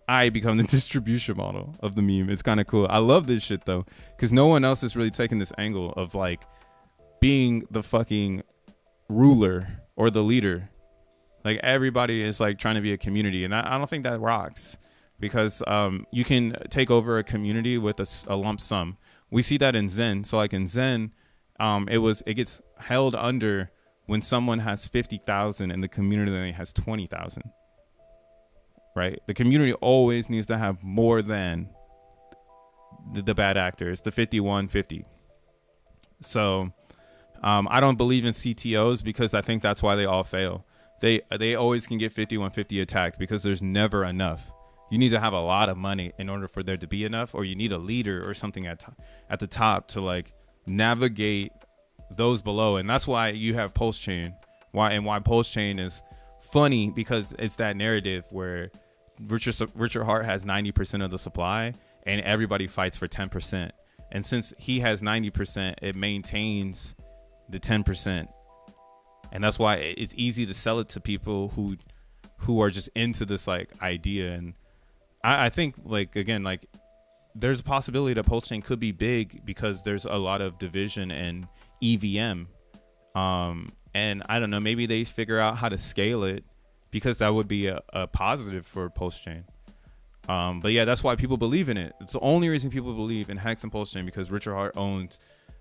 I become the distribution model of the meme. It's kind of cool. I love this shit though, because no one else is really taking this angle of like being the fucking ruler or the leader. Like everybody is like trying to be a community, and I don't think that rocks, because you can take over a community with a lump sum. We see that in Zen. So like in Zen, it gets held under when someone has 50,000 and the community only has 20,000. Right? The community always needs to have more than the bad actors, the 5150. So I don't believe in CTOs because I think that's why they all fail. They always can get 5150 attacked because there's never enough. You need to have a lot of money in order for there to be enough, or you need a leader or something at the top to like navigate those below. And that's why you have Pulse Chain. Why Pulse Chain is funny, because it's that narrative where Richard Hart has 90% of the supply and everybody fights for 10%. And since he has 90%, it maintains the 10%. And that's why it's easy to sell it to people who are just into this like idea. And I think like, again, like there's a possibility that Pulse Chain could be big because there's a lot of division and EVM. And I don't know, maybe they figure out how to scale it, because that would be a positive for Pulse Chain. But yeah, that's why people believe in it. It's the only reason people believe in Hex and Pulse Chain, because Richard Hart owns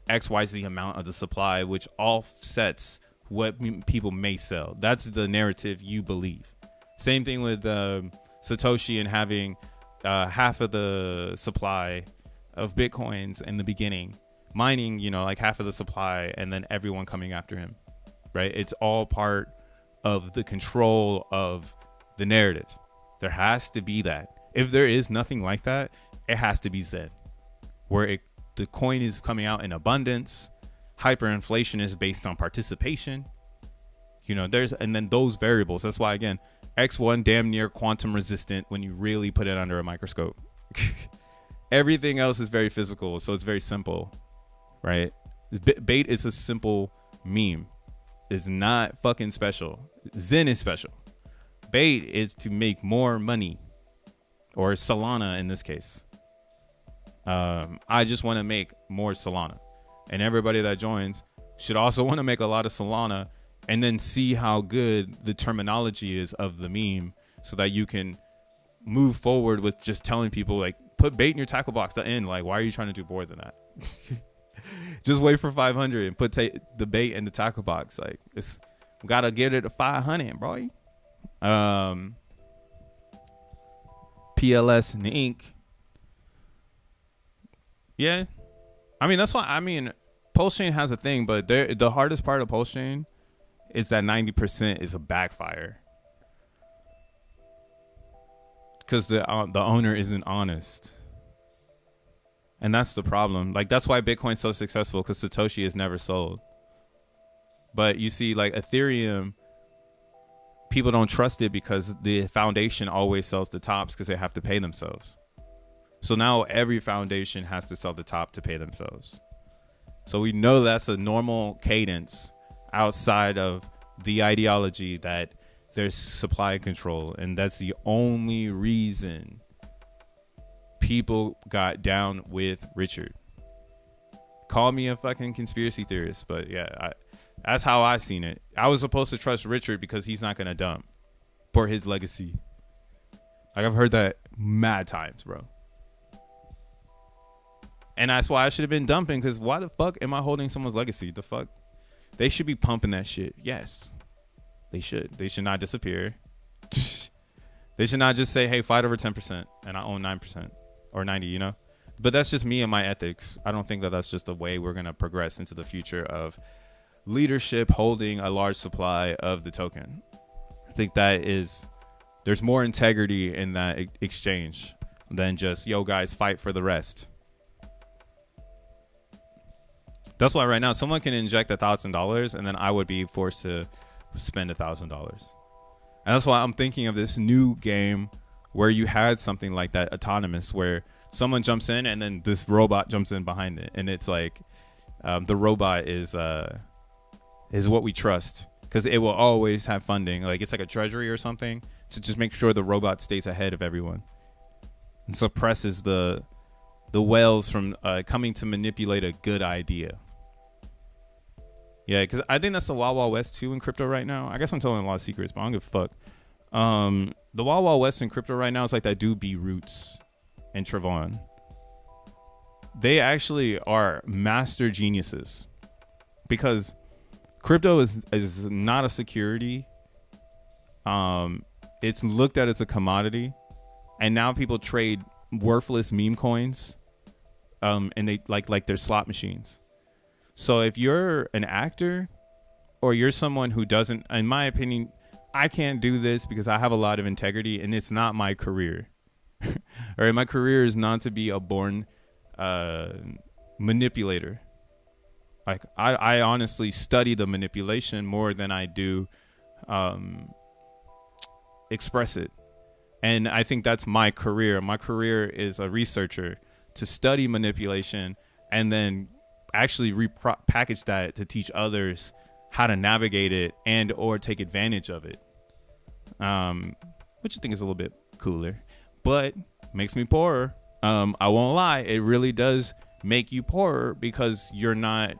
XYZ amount of the supply, which offsets what people may sell. That's the narrative you believe. Same thing with Satoshi and having half of the supply of Bitcoins in the beginning, mining, you know, like half of the supply, and then everyone coming after him, right? It's all part of the control of the narrative. There has to be that. If there is nothing like that, it has to be Zen, where the coin is coming out in abundance. Hyperinflation is based on participation. You know, and then those variables. That's why, again, X1 damn near quantum resistant when you really put it under a microscope. Everything else is very physical, so it's very simple, right? Bait is a simple meme. It's not fucking special. Zen is special. Bait is to make more money, or Solana in this case. I just want to make more Solana, and everybody that joins should also want to make a lot of Solana, and then see how good the terminology is of the meme, so that you can move forward with just telling people like, put bait in your tackle box to end. Like, why are you trying to do more than that? Just wait for 500 and put the bait in the tackle box. Like, it's, we gotta get it to 500, bro. PLS and ink. Yeah, I mean, that's why, I mean, Pulse Chain has a thing, but the hardest part of Pulse Chain is that 90% is a backfire, because the owner isn't honest. And that's the problem. Like, that's why Bitcoin's so successful, because Satoshi is never sold. But you see, like Ethereum, people don't trust it because the foundation always sells the tops because they have to pay themselves. So now every foundation has to sell the top to pay themselves. So we know that's a normal cadence outside of the ideology that there's supply control. And that's the only reason people got down with Richard. Call me a fucking conspiracy theorist, but yeah, that's how I seen it. I was supposed to trust Richard because he's not gonna dump for his legacy. Like, I've heard that mad times, bro. And that's why I should have been dumping, because why the fuck am I holding someone's legacy? The fuck? They should be pumping that shit. Yes, they should. They should not disappear. They should not just say, hey, fight over 10% and I own 9% or 90, you know? But that's just me and my ethics. I don't think that that's just the way we're going to progress into the future of leadership holding a large supply of the token. I think that there's more integrity in that exchange than just, yo, guys, fight for the rest. That's why right now someone can inject $1,000 and then I would be forced to spend $1,000. And that's why I'm thinking of this new game where you had something like that, autonomous, where someone jumps in and then this robot jumps in behind it. And it's like the robot is what we trust, because it will always have funding. Like, it's like a treasury or something to just make sure the robot stays ahead of everyone and suppresses the whales from coming to manipulate a good idea. Yeah, because I think that's the Wild Wild West too in crypto right now. I guess I'm telling a lot of secrets, but I don't give a fuck. The Wild Wild West in crypto right now is like that dude B Roots and Trevon. They actually are master geniuses, because crypto is not a security. It's looked at as a commodity, and now people trade worthless meme coins, and they like they're slot machines. So if you're an actor or you're someone who doesn't, in my opinion, I can't do this because I have a lot of integrity and it's not my career. All right, my career is not to be a born manipulator. Like, I honestly study the manipulation more than I do express it. And I think that's my career. My career is a researcher, to study manipulation and then actually repackage that to teach others how to navigate it and or take advantage of it. Which I think is a little bit cooler, but makes me poorer. I won't lie, it really does make you poorer, because you're not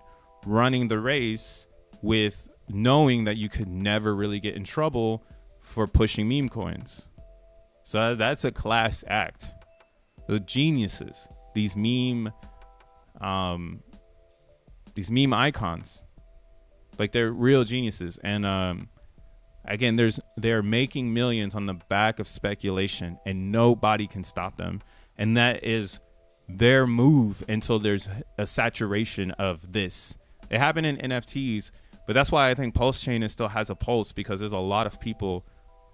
running the race with knowing that you could never really get in trouble for pushing meme coins. So that's a class act. The geniuses, these meme icons, like, they're real geniuses. And again, they're making millions on the back of speculation, and nobody can stop them. And that is their move until there's a saturation of this. It happened in NFTs, but that's why I think Pulse Chain still has a pulse, because there's a lot of people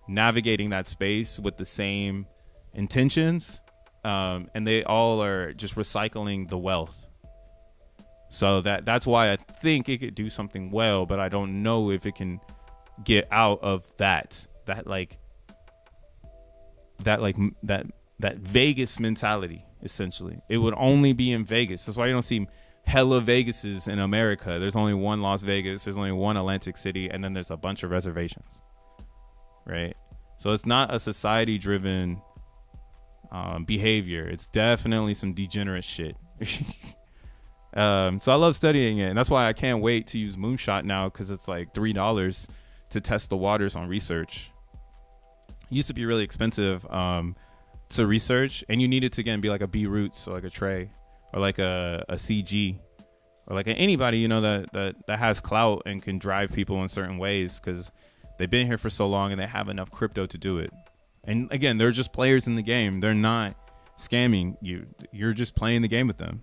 navigating that space with the same intentions, and they all are just recycling the wealth. So that's why I think it could do something well, but I don't know if it can get out of that Vegas mentality. Essentially, it would only be in Vegas. That's why you don't see hella Vegases in America. There's only one Las Vegas, there's only one Atlantic City, and then there's a bunch of reservations, right? So it's not a society driven behavior. It's definitely some degenerate shit. So I love studying it, and that's why I can't wait to use Moonshot now, because it's like $3 to test the waters on research. It used to be really expensive to research, and you needed to, again, be like a B Roots or like a Trey or like a CG or like anybody, you know, that has clout and can drive people in certain ways, because they've been here for so long and they have enough crypto to do it. And again, they're just players in the game. They're not scamming you. You're just playing the game with them.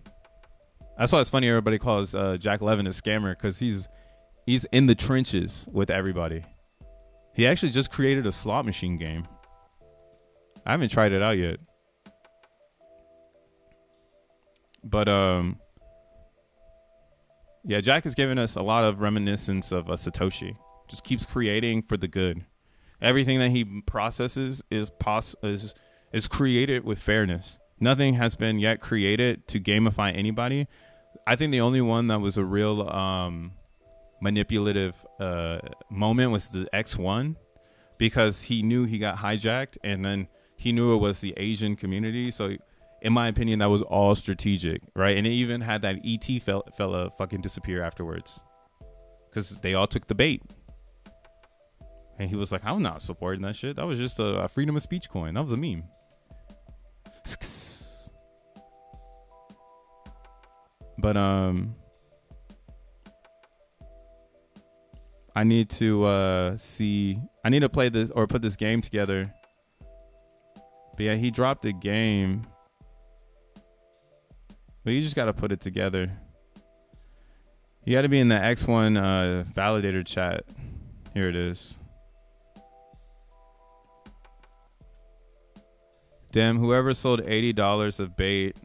That's why it's funny everybody calls Jack Levin a scammer, because he's in the trenches with everybody. He actually just created a slot machine game. I haven't tried it out yet. But Yeah, Jack has given us a lot of reminiscence of a Satoshi. Just keeps creating for the good. Everything that he processes is created with fairness. Nothing has been yet created to gamify anybody. I think the only one that was a real manipulative moment was the X1, because he knew he got hijacked, and then he knew it was the Asian community. So in my opinion, that was all strategic, right? And it even had that ET fella fucking disappear afterwards, because they all took the bait. And he was like, I'm not supporting that shit. That was just a freedom of speech coin. That was a meme. But I need to I need to play this or put this game together. But yeah, he dropped a game. But you just got to put it together. You got to be in the X1 validator chat. Here it is. Damn, whoever sold $80 of bait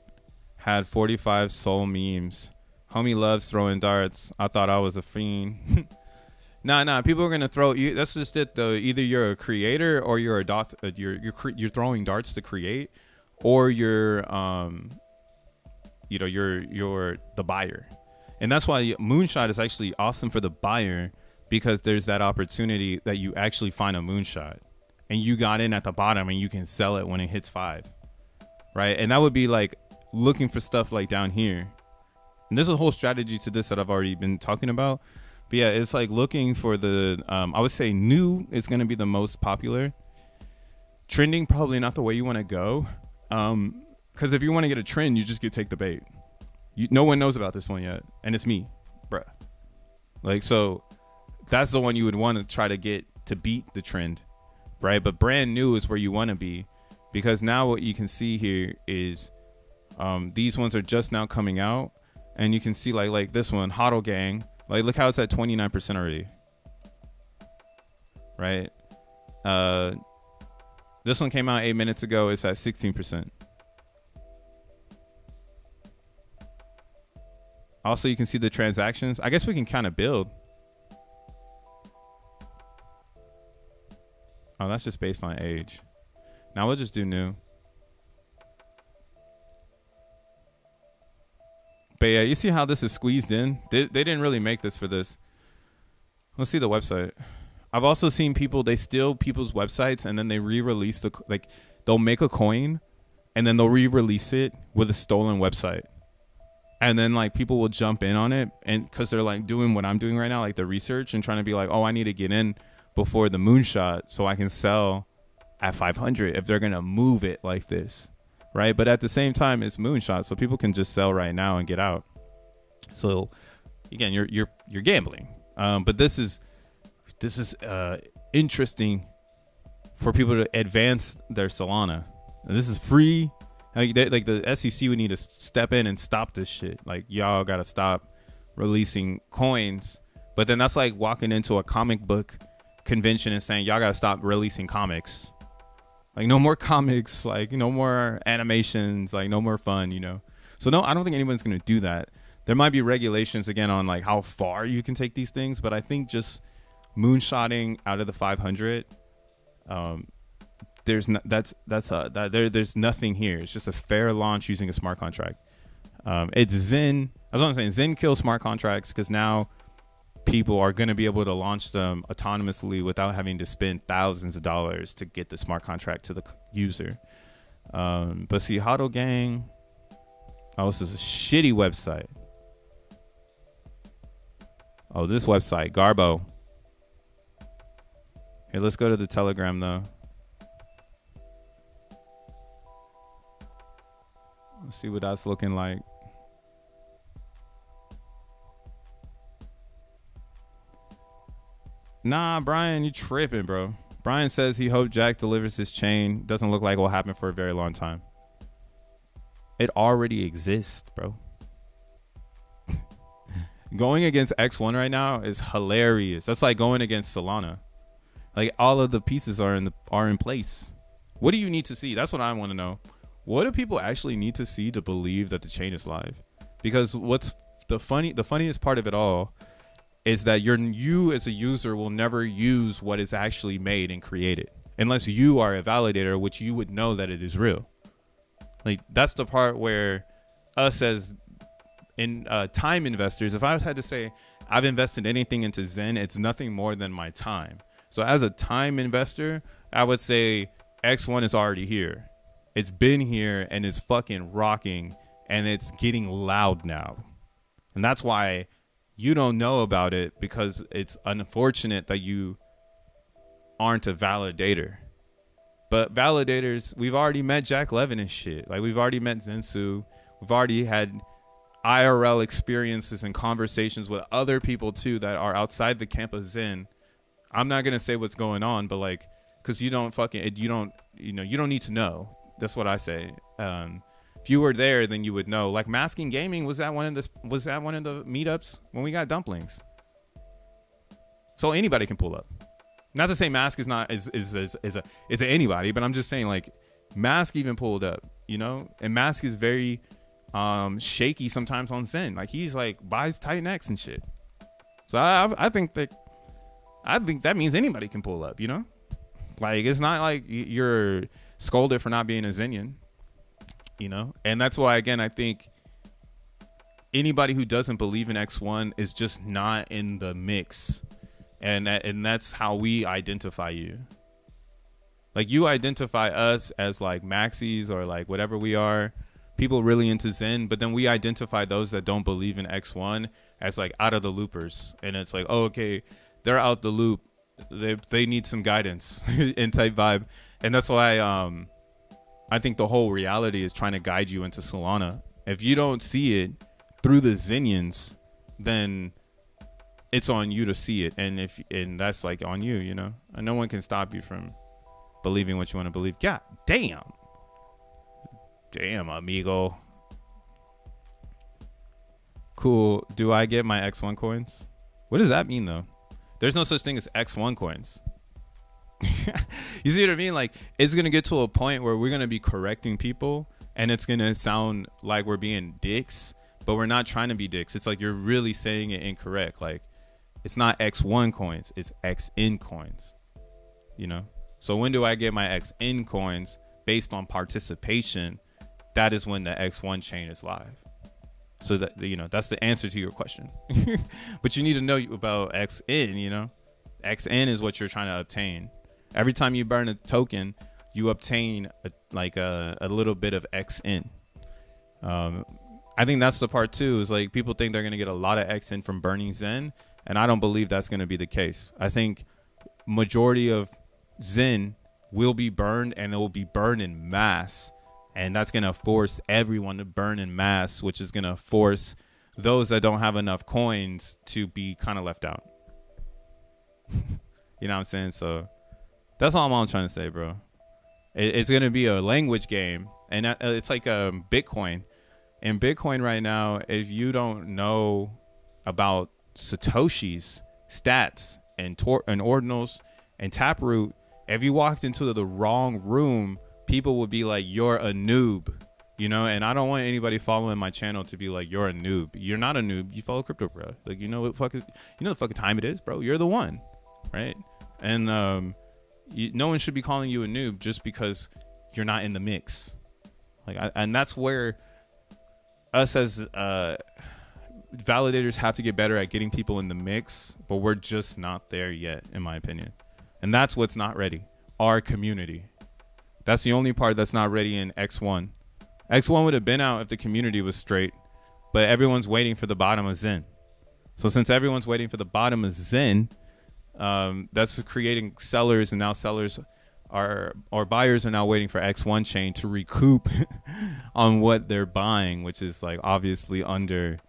had 45 soul memes. Homie loves throwing darts. I thought I was a fiend. Nah. People are gonna throw you. That's just it, though. Either you're a creator or you're a you're throwing darts to create, or you're you're the buyer. And that's why moonshot is actually awesome for the buyer, because there's that opportunity that you actually find a moonshot, and you got in at the bottom, and you can sell it when it hits 5, right? And that would be like looking for stuff like down here. And there's a whole strategy to this that I've already been talking about. But yeah, it's like looking for the, I would say new is going to be the most popular. Trending, probably not the way you want to go. Because if you want to get a trend, you just take the bait. No one knows about this one yet. And it's me, bruh. Like, so that's the one you would want to try to get to beat the trend, right? But brand new is where you want to be, because now what you can see here is these ones are just now coming out. And you can see like this one, Hodl Gang. Like, look how it's at 29% already, right? This one came out 8 minutes ago. It's at 16%. Also, you can see the transactions. I guess we can kind of build. Oh, that's just based on age. Now we'll just do new. But yeah, you see how this is squeezed in? They didn't really make this for this. Let's see the website. I've also seen people, they steal people's websites and then they re-release they'll make a coin and then they'll re-release it with a stolen website. And then like people will jump in on it, and because they're like doing what I'm doing right now, like the research and trying to be like, oh, I need to get in before the moonshot so I can sell at 500 if they're going to move it like this. Right. But at the same time, it's moonshot, so people can just sell right now and get out. So again, you're gambling. But this is interesting for people to advance their Solana. And this is free. Like the SEC would need to step in and stop this shit. Like, y'all got to stop releasing coins. But then that's like walking into a comic book convention and saying, y'all got to stop releasing comics. Like, no more comics, like, no more animations, like, no more fun, So no, I don't think anyone's going to do that. There might be regulations, again, on like how far you can take these things. But I think just moonshotting out of the 500, there's nothing here. It's just a fair launch using a smart contract. It's Zen. That's what I'm saying. Zen kills smart contracts, because now people are going to be able to launch them autonomously without having to spend thousands of dollars to get the smart contract to the user. But see, Hodl Gang. Oh, this is a shitty website. Oh, this website, Garbo. Here, let's go to the Telegram though. Let's see what that's looking like. Nah, Brian, you tripping, bro. Brian says he hoped Jack delivers his chain. Doesn't look like it will happen for a very long time. It already exists, bro. Going against X1 right now is hilarious. That's like going against Solana. Like, all of the pieces are in place. What do you need to see? That's what I want to know. What do people actually need to see to believe that the chain is live? Because what's the funniest part of it all is that you as a user will never use what is actually made and created unless you are a validator, which you would know that it is real. Like, that's the part where us as in time investors, if I had to say I've invested anything into Zen, it's nothing more than my time. So as a time investor, I would say X1 is already here. It's been here and it's fucking rocking, and it's getting loud now. And that's why you don't know about it, because it's unfortunate that you aren't a validator. But validators, we've already met Jack Levin and shit. Like, we've already met Zensu. We've already had IRL experiences and conversations with other people too that are outside the camp of Zen. I'm not gonna say what's going on, but like, because you don't need to know. That's what I say. If you were there, then you would know. Like, Masking Gaming was at one of the meetups when we got dumplings. So anybody can pull up. Not to say Mask is not is anybody, but I'm just saying, like, Mask even pulled up, you know. And Mask is very shaky sometimes on Zen. Like, he's like buys Titan X and shit. So I think that means anybody can pull up, you know. Like, it's not like you're scolded for not being a Zenian, you know. And that's why, again, I think anybody who doesn't believe in X1 is just not in the mix. And that's how we identify you. Like, you identify us as like maxis or like whatever we are, people really into Zen, but then we identify those that don't believe in X1 as like out of the loopers. And it's like, oh, okay, they're out the loop. They need some guidance in type vibe. And that's why I think the whole reality is trying to guide you into Solana. If you don't see it through the Zenians, then it's on you to see it. And that's like on you, you know. And no one can stop you from believing what you want to believe. God damn. Damn, amigo. Cool. Do I get my X1 coins? What does that mean, though? There's no such thing as X1 coins. You see what I mean? Like, it's going to get to a point where we're going to be correcting people, and it's going to sound like we're being dicks, but we're not trying to be dicks. It's like you're really saying it incorrect. Like, it's not X1 coins, it's XN coins, you know? So when do I get my XN coins? Based on participation, that is when the X1 chain is live. So that, you know, that's the answer to your question. But you need to know about XN, you know? XN is what you're trying to obtain. Every time you burn a token, you obtain a little bit of XN. I think that's the part too, is like, people think they're going to get a lot of XN from burning Zen, and I don't believe that's going to be the case. I think majority of Zen will be burned, and it will be burned in mass. And that's going to force everyone to burn in mass, which is going to force those that don't have enough coins to be kind of left out. You know what I'm saying? So that's all I'm trying to say, bro. It's going to be a language game. And it's like Bitcoin. In Bitcoin right now, if you don't know about Satoshi's stats and ordinals and Taproot, if you walked into the wrong room, people would be like, you're a noob, you know. And I don't want anybody following my channel to be like, you're a noob. You're not a noob. You follow crypto, bro. Like, you know what the fucking time it is, bro. You're the one, right? And no one should be calling you a noob just because you're not in the mix. Like, and that's where us as validators have to get better at getting people in the mix, but we're just not there yet, in my opinion. And that's what's not ready. Our community. That's the only part that's not ready in X1. X1 would have been out if the community was straight, but everyone's waiting for the bottom of Zen. So since everyone's waiting for the bottom of Zen, that's creating sellers, and now sellers or buyers are now waiting for X1 chain to recoup on what they're buying, which is like obviously underwater,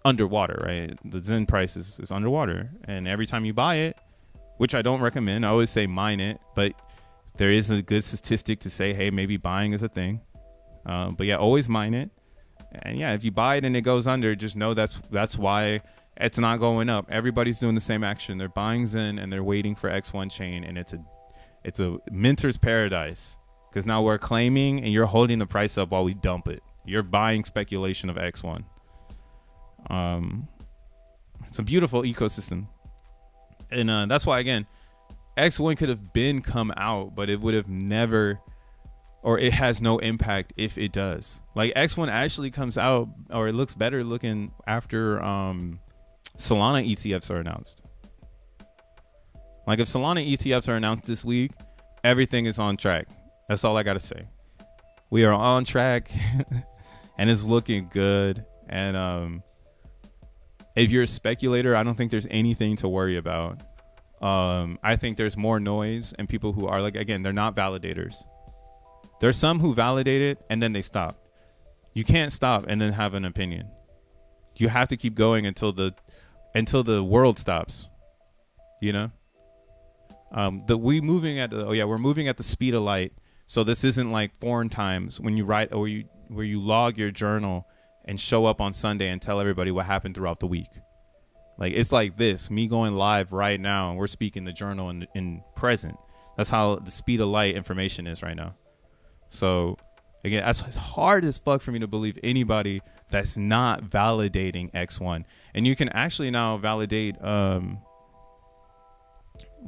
right? The Zen price is underwater, and every time you buy it, which I don't recommend, I always say mine it, but there is a good statistic to say, hey, maybe buying is a thing. But yeah, always mine it. And yeah, if you buy it and it goes under, just know that's why it's not going up. Everybody's doing the same action. They're buying Zen and they're waiting for X1 chain, and it's a minter's paradise, because now we're claiming and you're holding the price up while we dump it. You're buying speculation of X1. It's a beautiful ecosystem. And that's why, again, X1 could have been come out, but it would have never, or it has no impact if it does. Like X1 actually comes out, or it looks better looking after Solana ETFs are announced. Like if Solana ETFs are announced this week, everything is on track. That's all I gotta say. We are on track and it's looking good. And if you're a speculator, I don't think there's anything to worry about. I think there's more noise and people who are like, again, they're not validators. There's some who validate it and then they stop. You can't stop and then have an opinion. You have to keep going until the world stops. You know? We're moving at the speed of light. So this isn't like foreign times when you write or where you log your journal and show up on Sunday and tell everybody what happened throughout the week. Like it's like this, me going live right now and we're speaking the journal in present. That's how the speed of light information is right now. So again, it's hard as fuck for me to believe anybody that's not validating X1. And you can actually now validate what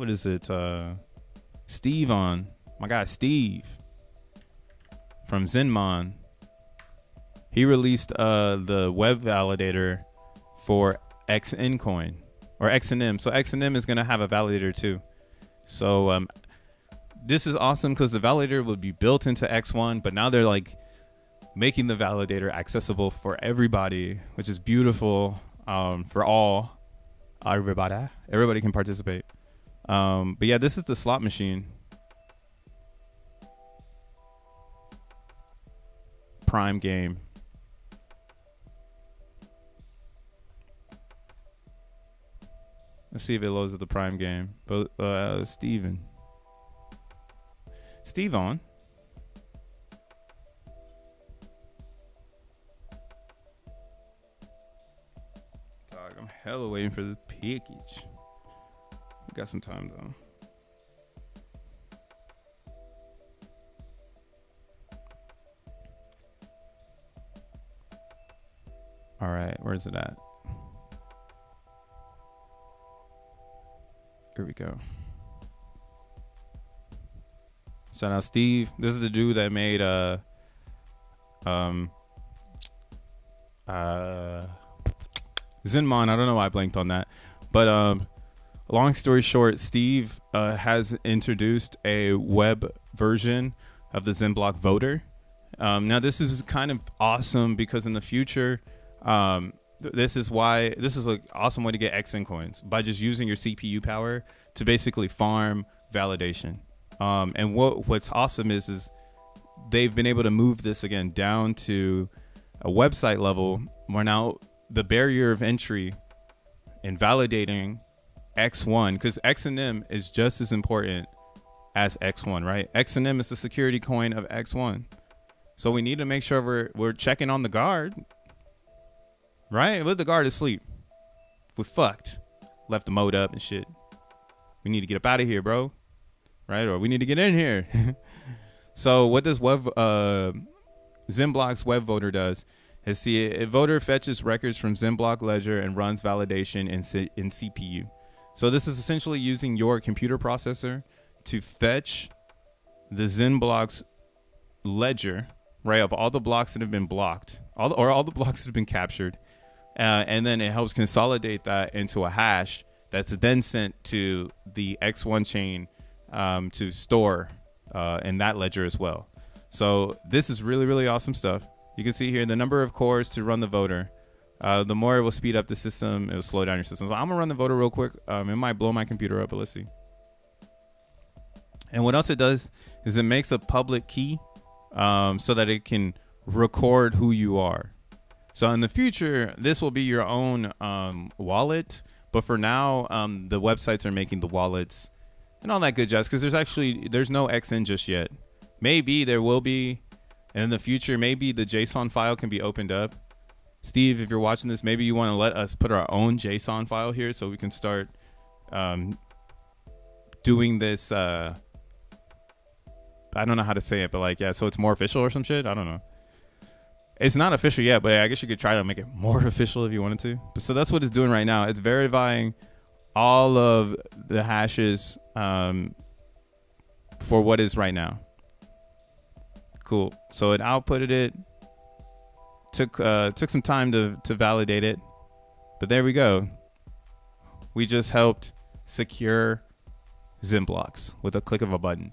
is it? Steve on my guy Steve from Zenmon. He released the web validator for XN coin or XNM. So XNM is gonna have a validator too. So this is awesome because the validator would be built into X1, but now they're like making the validator accessible for everybody, which is beautiful. For all everybody can participate. But yeah, this is the slot machine. Prime game. Let's see if it loads at the prime game. But Steve on. Dog, I'm hella waiting for this package. We got some time though. All right, where's it at? Here we go. Shout out Steve. This is the dude that made Zenmon. I don't know why I blanked on that. But long story short, Steve has introduced a web version of the XENBlock voter. Now this is kind of awesome because in the future, this is an awesome way to get XN coins by just using your CPU power to basically farm validation. And what's awesome is they've been able to move this again down to a website level where now the barrier of entry in validating X1, because XNM is just as important as X1, right? XNM is the security coin of X1. So we need to make sure we're checking on the guard. Right? Let the guard asleep. We're fucked. Left the mode up and shit. We need to get up out of here, bro. Right? Or we need to get in here. So what this XENblocks web voter does is a voter fetches records from XENblock ledger and runs validation in CPU. So this is essentially using your computer processor to fetch the XENblocks ledger, right, of all the blocks that have been blocked, all the blocks that have been captured. And then it helps consolidate that into a hash that's then sent to the X1 chain to store in that ledger as well. So this is really, really awesome stuff. You can see here the number of cores to run the voter. The more it will speed up the system, it will slow down your system. So I'm gonna run the voter real quick. It might blow my computer up, but let's see. And what else it does is it makes a public key so that it can record who you are. So in the future, this will be your own wallet. But for now, the websites are making the wallets and all that good jazz, because there's no XN just yet. Maybe there will be. And in the future, maybe the JSON file can be opened up. Steve, if you're watching this, maybe you want to let us put our own JSON file here so we can start doing this. I don't know how to say it, but like, yeah, so it's more official or some shit. I don't know. It's not official yet, but I guess you could try to make it more official if you wanted to. But so that's what it's doing right now. It's verifying all of the hashes for what is right now. Cool. So it outputted it. Took some time to validate it, but there we go. We just helped secure xeNFTs with a click of a button.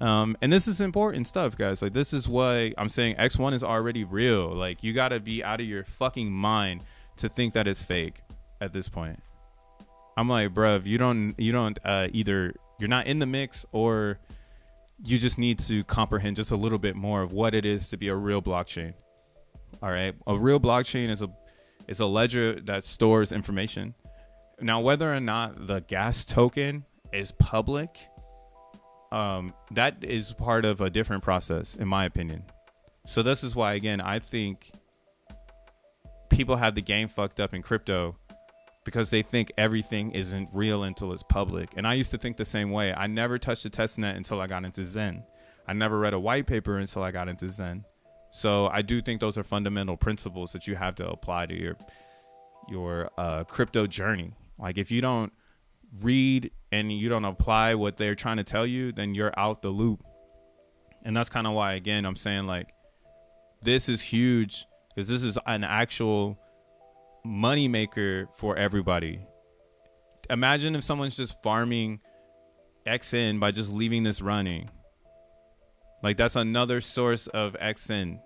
And this is important stuff, guys. Like, this is why I'm saying X1 is already real. Like, you gotta be out of your fucking mind to think that it's fake at this point. I'm like, bruv, you don't either you're not in the mix, or you just need to comprehend just a little bit more of what it is to be a real blockchain. All right, a real blockchain is a ledger that stores information. Now, whether or not the gas token is public, that is part of a different process, in my opinion. So this is why, again, I think people have the game fucked up in crypto because they think everything isn't real until it's public. And I used to think the same way. I never touched a testnet until I got into Zen. I never read a white paper until I got into Zen. So I do think those are fundamental principles that you have to apply to your crypto journey. Like, if you don't read and you don't apply what they're trying to tell you, then you're out the loop. And that's kind of why, again, I'm saying, like, this is huge, because this is an actual money maker for everybody. Imagine if someone's just farming XN by just leaving this running. Like, that's another source of XN,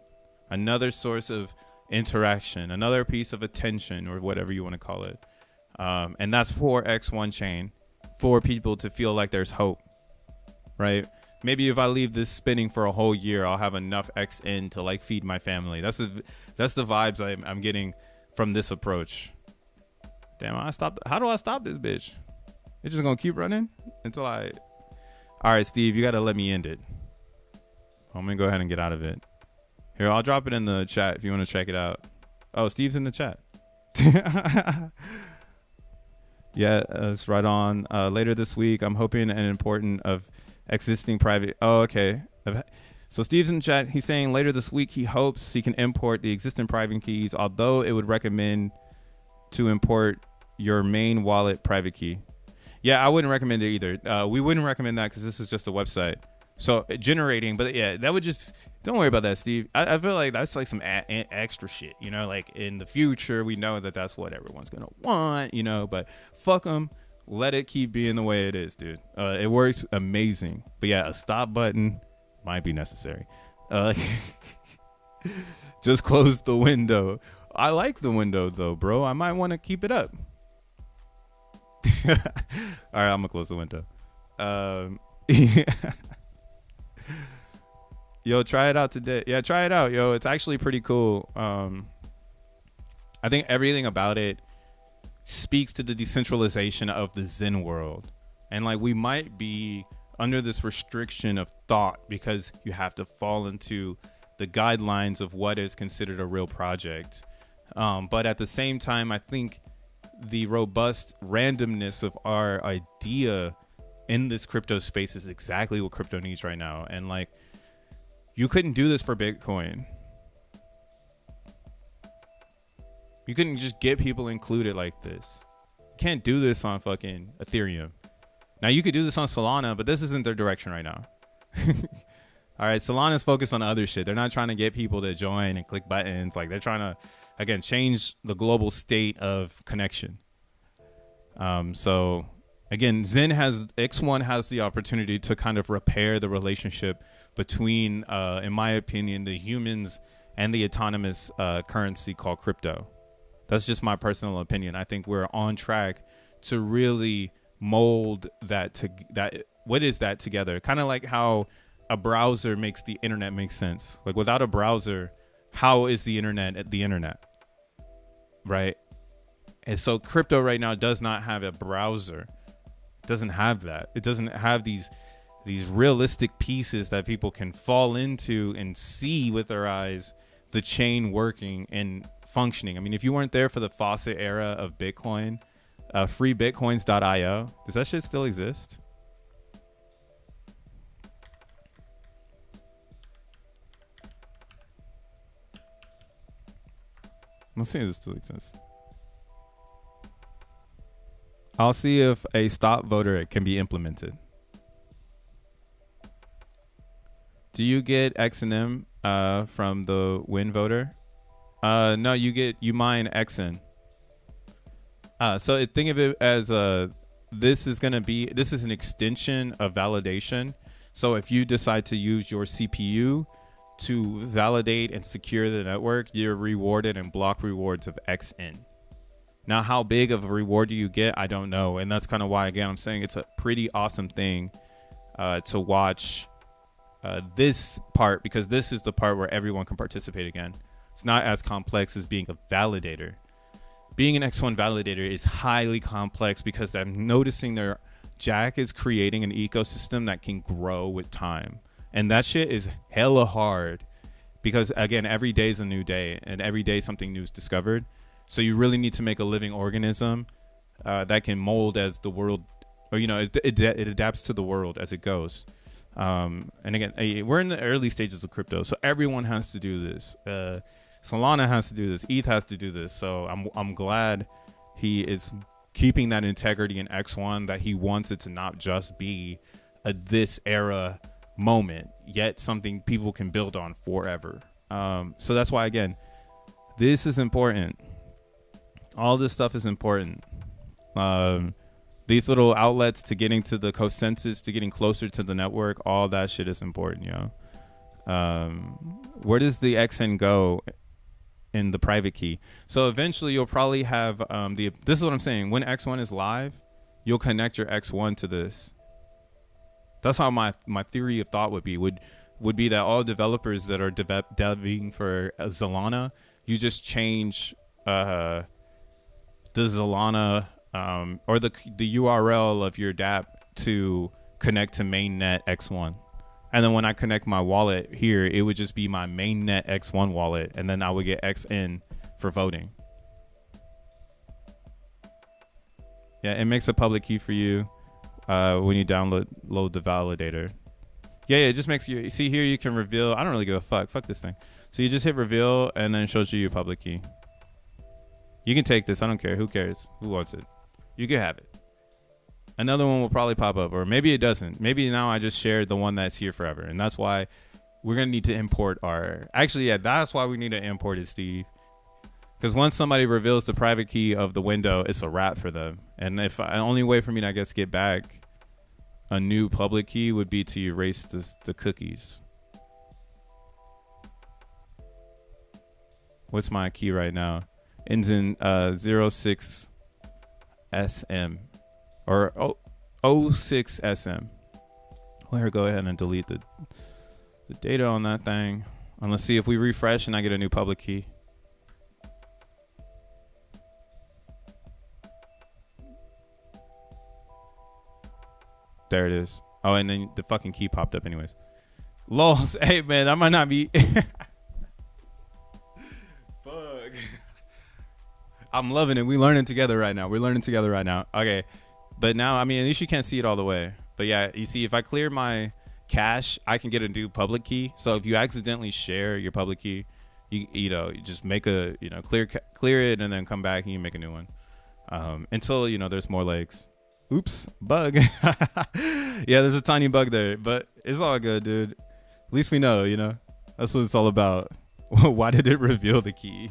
another source of interaction, another piece of attention, or whatever you want to call it. And that's for X1 chain, for people to feel like there's hope, right? Maybe if I leave this spinning for a whole year, I'll have enough XN to, like, feed my family. That's the vibes I'm getting from this approach. Damn, how do I stop this bitch? It's just gonna keep running until all right, Steve, you gotta let me end it. I'm gonna go ahead and get out of it. Here, I'll drop it in the chat if you want to check it out. Oh, Steve's in the chat. Yeah, it's right on. Later this week, I'm hoping an important of existing private. Oh, okay. So Steve's in the chat. He's saying later this week he hopes he can import the existing private keys, although it would recommend to import your main wallet private key. Yeah, I wouldn't recommend it either. We wouldn't recommend that because this is just a website. So generating, but yeah, that would just, don't worry about that, Steve. I feel like that's like some extra shit, you know, like in the future, we know that that's what everyone's going to want, you know, but fuck them. Let it keep being the way it is, dude. It works amazing. But yeah, a stop button might be necessary. Just close the window. I like the window though, bro. I might want to keep it up. All right, I'm gonna close the window. Yo, try it out today. Yeah, try it out, yo. It's actually pretty cool. I think everything about it speaks to the decentralization of the Zen world. And like, we might be under this restriction of thought because you have to fall into the guidelines of what is considered a real project. But at the same time, I think the robust randomness of our idea in this crypto space is exactly what crypto needs right now. And like, you couldn't do this for Bitcoin. You couldn't just get people included like this. You can't do this on fucking Ethereum. Now you could do this on Solana, but this isn't their direction right now. All right, Solana's focused on other shit. They're not trying to get people to join and click buttons. Like, they're trying to, again, change the global state of connection. So again, X1 has the opportunity to kind of repair the relationship between, in my opinion, the humans and the autonomous currency called crypto. That's just my personal opinion. I think we're on track to really mold what is that together? Kind of like how a browser makes the internet make sense. Like, without a browser, how is the internet the internet? Right? And so crypto right now does not have a browser. It doesn't have that. It doesn't have these realistic pieces that people can fall into and see with their eyes the chain working and functioning. I mean, if you weren't there for the faucet era of Bitcoin, freebitcoins.io, does that shit still exist? Let's see if this still exists. I'll see if a stop voter can be implemented. Do you get XENM from the win voter? No, you mine XN. So think of it as this is an extension of validation. So if you decide to use your CPU to validate and secure the network, you're rewarded in block rewards of XN. Now, how big of a reward do you get? I don't know. And that's kind of why, again, I'm saying it's a pretty awesome thing to watch this part, because this is the part where everyone can participate again. It's not as complex as being a validator. Being an X1 validator is highly complex because I'm noticing Jack is creating an ecosystem that can grow with time. And that shit is hella hard because, again, every day is a new day and every day something new is discovered. So you really need to make a living organism that can mold as the world, or, it adapts to the world as it goes. And again, we're in the early stages of crypto, so everyone has to do this. Solana has to do this. ETH has to do this. So I'm glad he is keeping that integrity in X1, that he wants it to not just be a this era moment, yet something people can build on forever. So that's why, again, this is important. All this stuff is important. These little outlets to getting to the consensus, to getting closer to the network, all that shit is important, Where does the XN go in the private key? So eventually you'll probably have this is what I'm saying. When X1 is live, you'll connect your X1 to this. That's how my theory of thought would be that all developers that are deving for Solana, you just change the Solana or the URL of your dApp to connect to mainnet X1. And then when I connect my wallet here, it would just be my mainnet X1 wallet. And then I would get XN for voting. Yeah, it makes a public key for you when you download the validator. Yeah, it just makes you see here. You can reveal. I don't really give a fuck. Fuck this thing. So you just hit reveal and then it shows you your public key. You can take this. I don't care. Who cares? Who wants it? You can have it. Another one will probably pop up, or maybe it doesn't. Maybe now I just shared the one that's here forever, and that's why we're gonna need to import our. Actually, yeah, that's why we need to import it, Steve. Because once somebody reveals the private key of the window, it's a wrap for them. And if the only way for me to, I guess, get back a new public key would be to erase the cookies. What's my key right now? Ends in 06SM or 06SM. Let her go ahead and delete the data on that thing. And let's see if we refresh and I get a new public key. There it is. Oh, and then the fucking key popped up anyways. Lols. Hey, man, I might not be... Fuck. I'm loving it. We're learning together right now. Okay. But now, I mean, at least you can't see it all the way. But yeah, you see, if I clear my cache, I can get a new public key. So if you accidentally share your public key, you just make a, clear it and then come back and you make a new one. Until, there's more legs. Oops, bug. Yeah, there's a tiny bug there, but it's all good, dude. At least we know, that's what it's all about. Why did it reveal the key?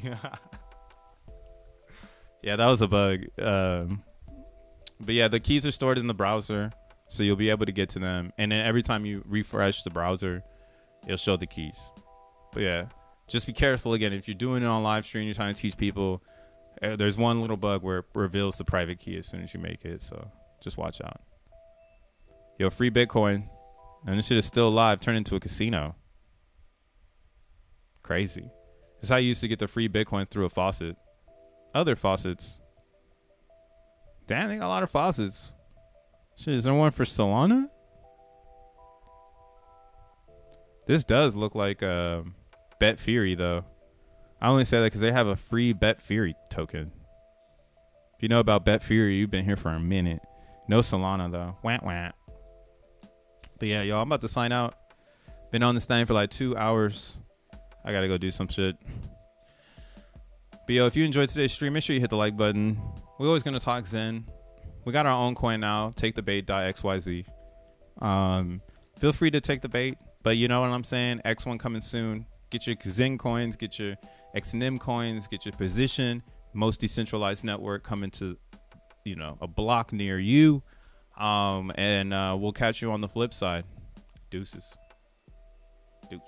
Yeah, that was a bug. But yeah, the keys are stored in the browser, so you'll be able to get to them. And then every time you refresh the browser, it'll show the keys. But yeah, just be careful. Again, if you're doing it on live stream, you're trying to teach people, there's one little bug where it reveals the private key as soon as you make it. So just watch out. Yo, free Bitcoin. And this shit is still live, turned into a casino. Crazy. That's how you used to get the free Bitcoin through a faucet. Other faucets. Damn, they got a lot of faucets. Shit, is there one for Solana? This does look like Bet Fury, though. I only say that because they have a free Bet Fury token. If you know about Bet Fury, you've been here for a minute. No Solana, though. Wah, wah. But yeah, y'all, I'm about to sign out. Been on this thing for like 2 hours. I gotta go do some shit. But yo, if you enjoyed today's stream, make sure you hit the like button. We're always gonna talk Zen. We got our own coin now. Take the bait.xyz. Feel free to take the bait, but you know what I'm saying. X1 coming soon. Get your Zen coins. Get your XENM coins. Get your position. Most decentralized network coming to, you know, a block near you. And we'll catch you on the flip side. Deuces. Deuce.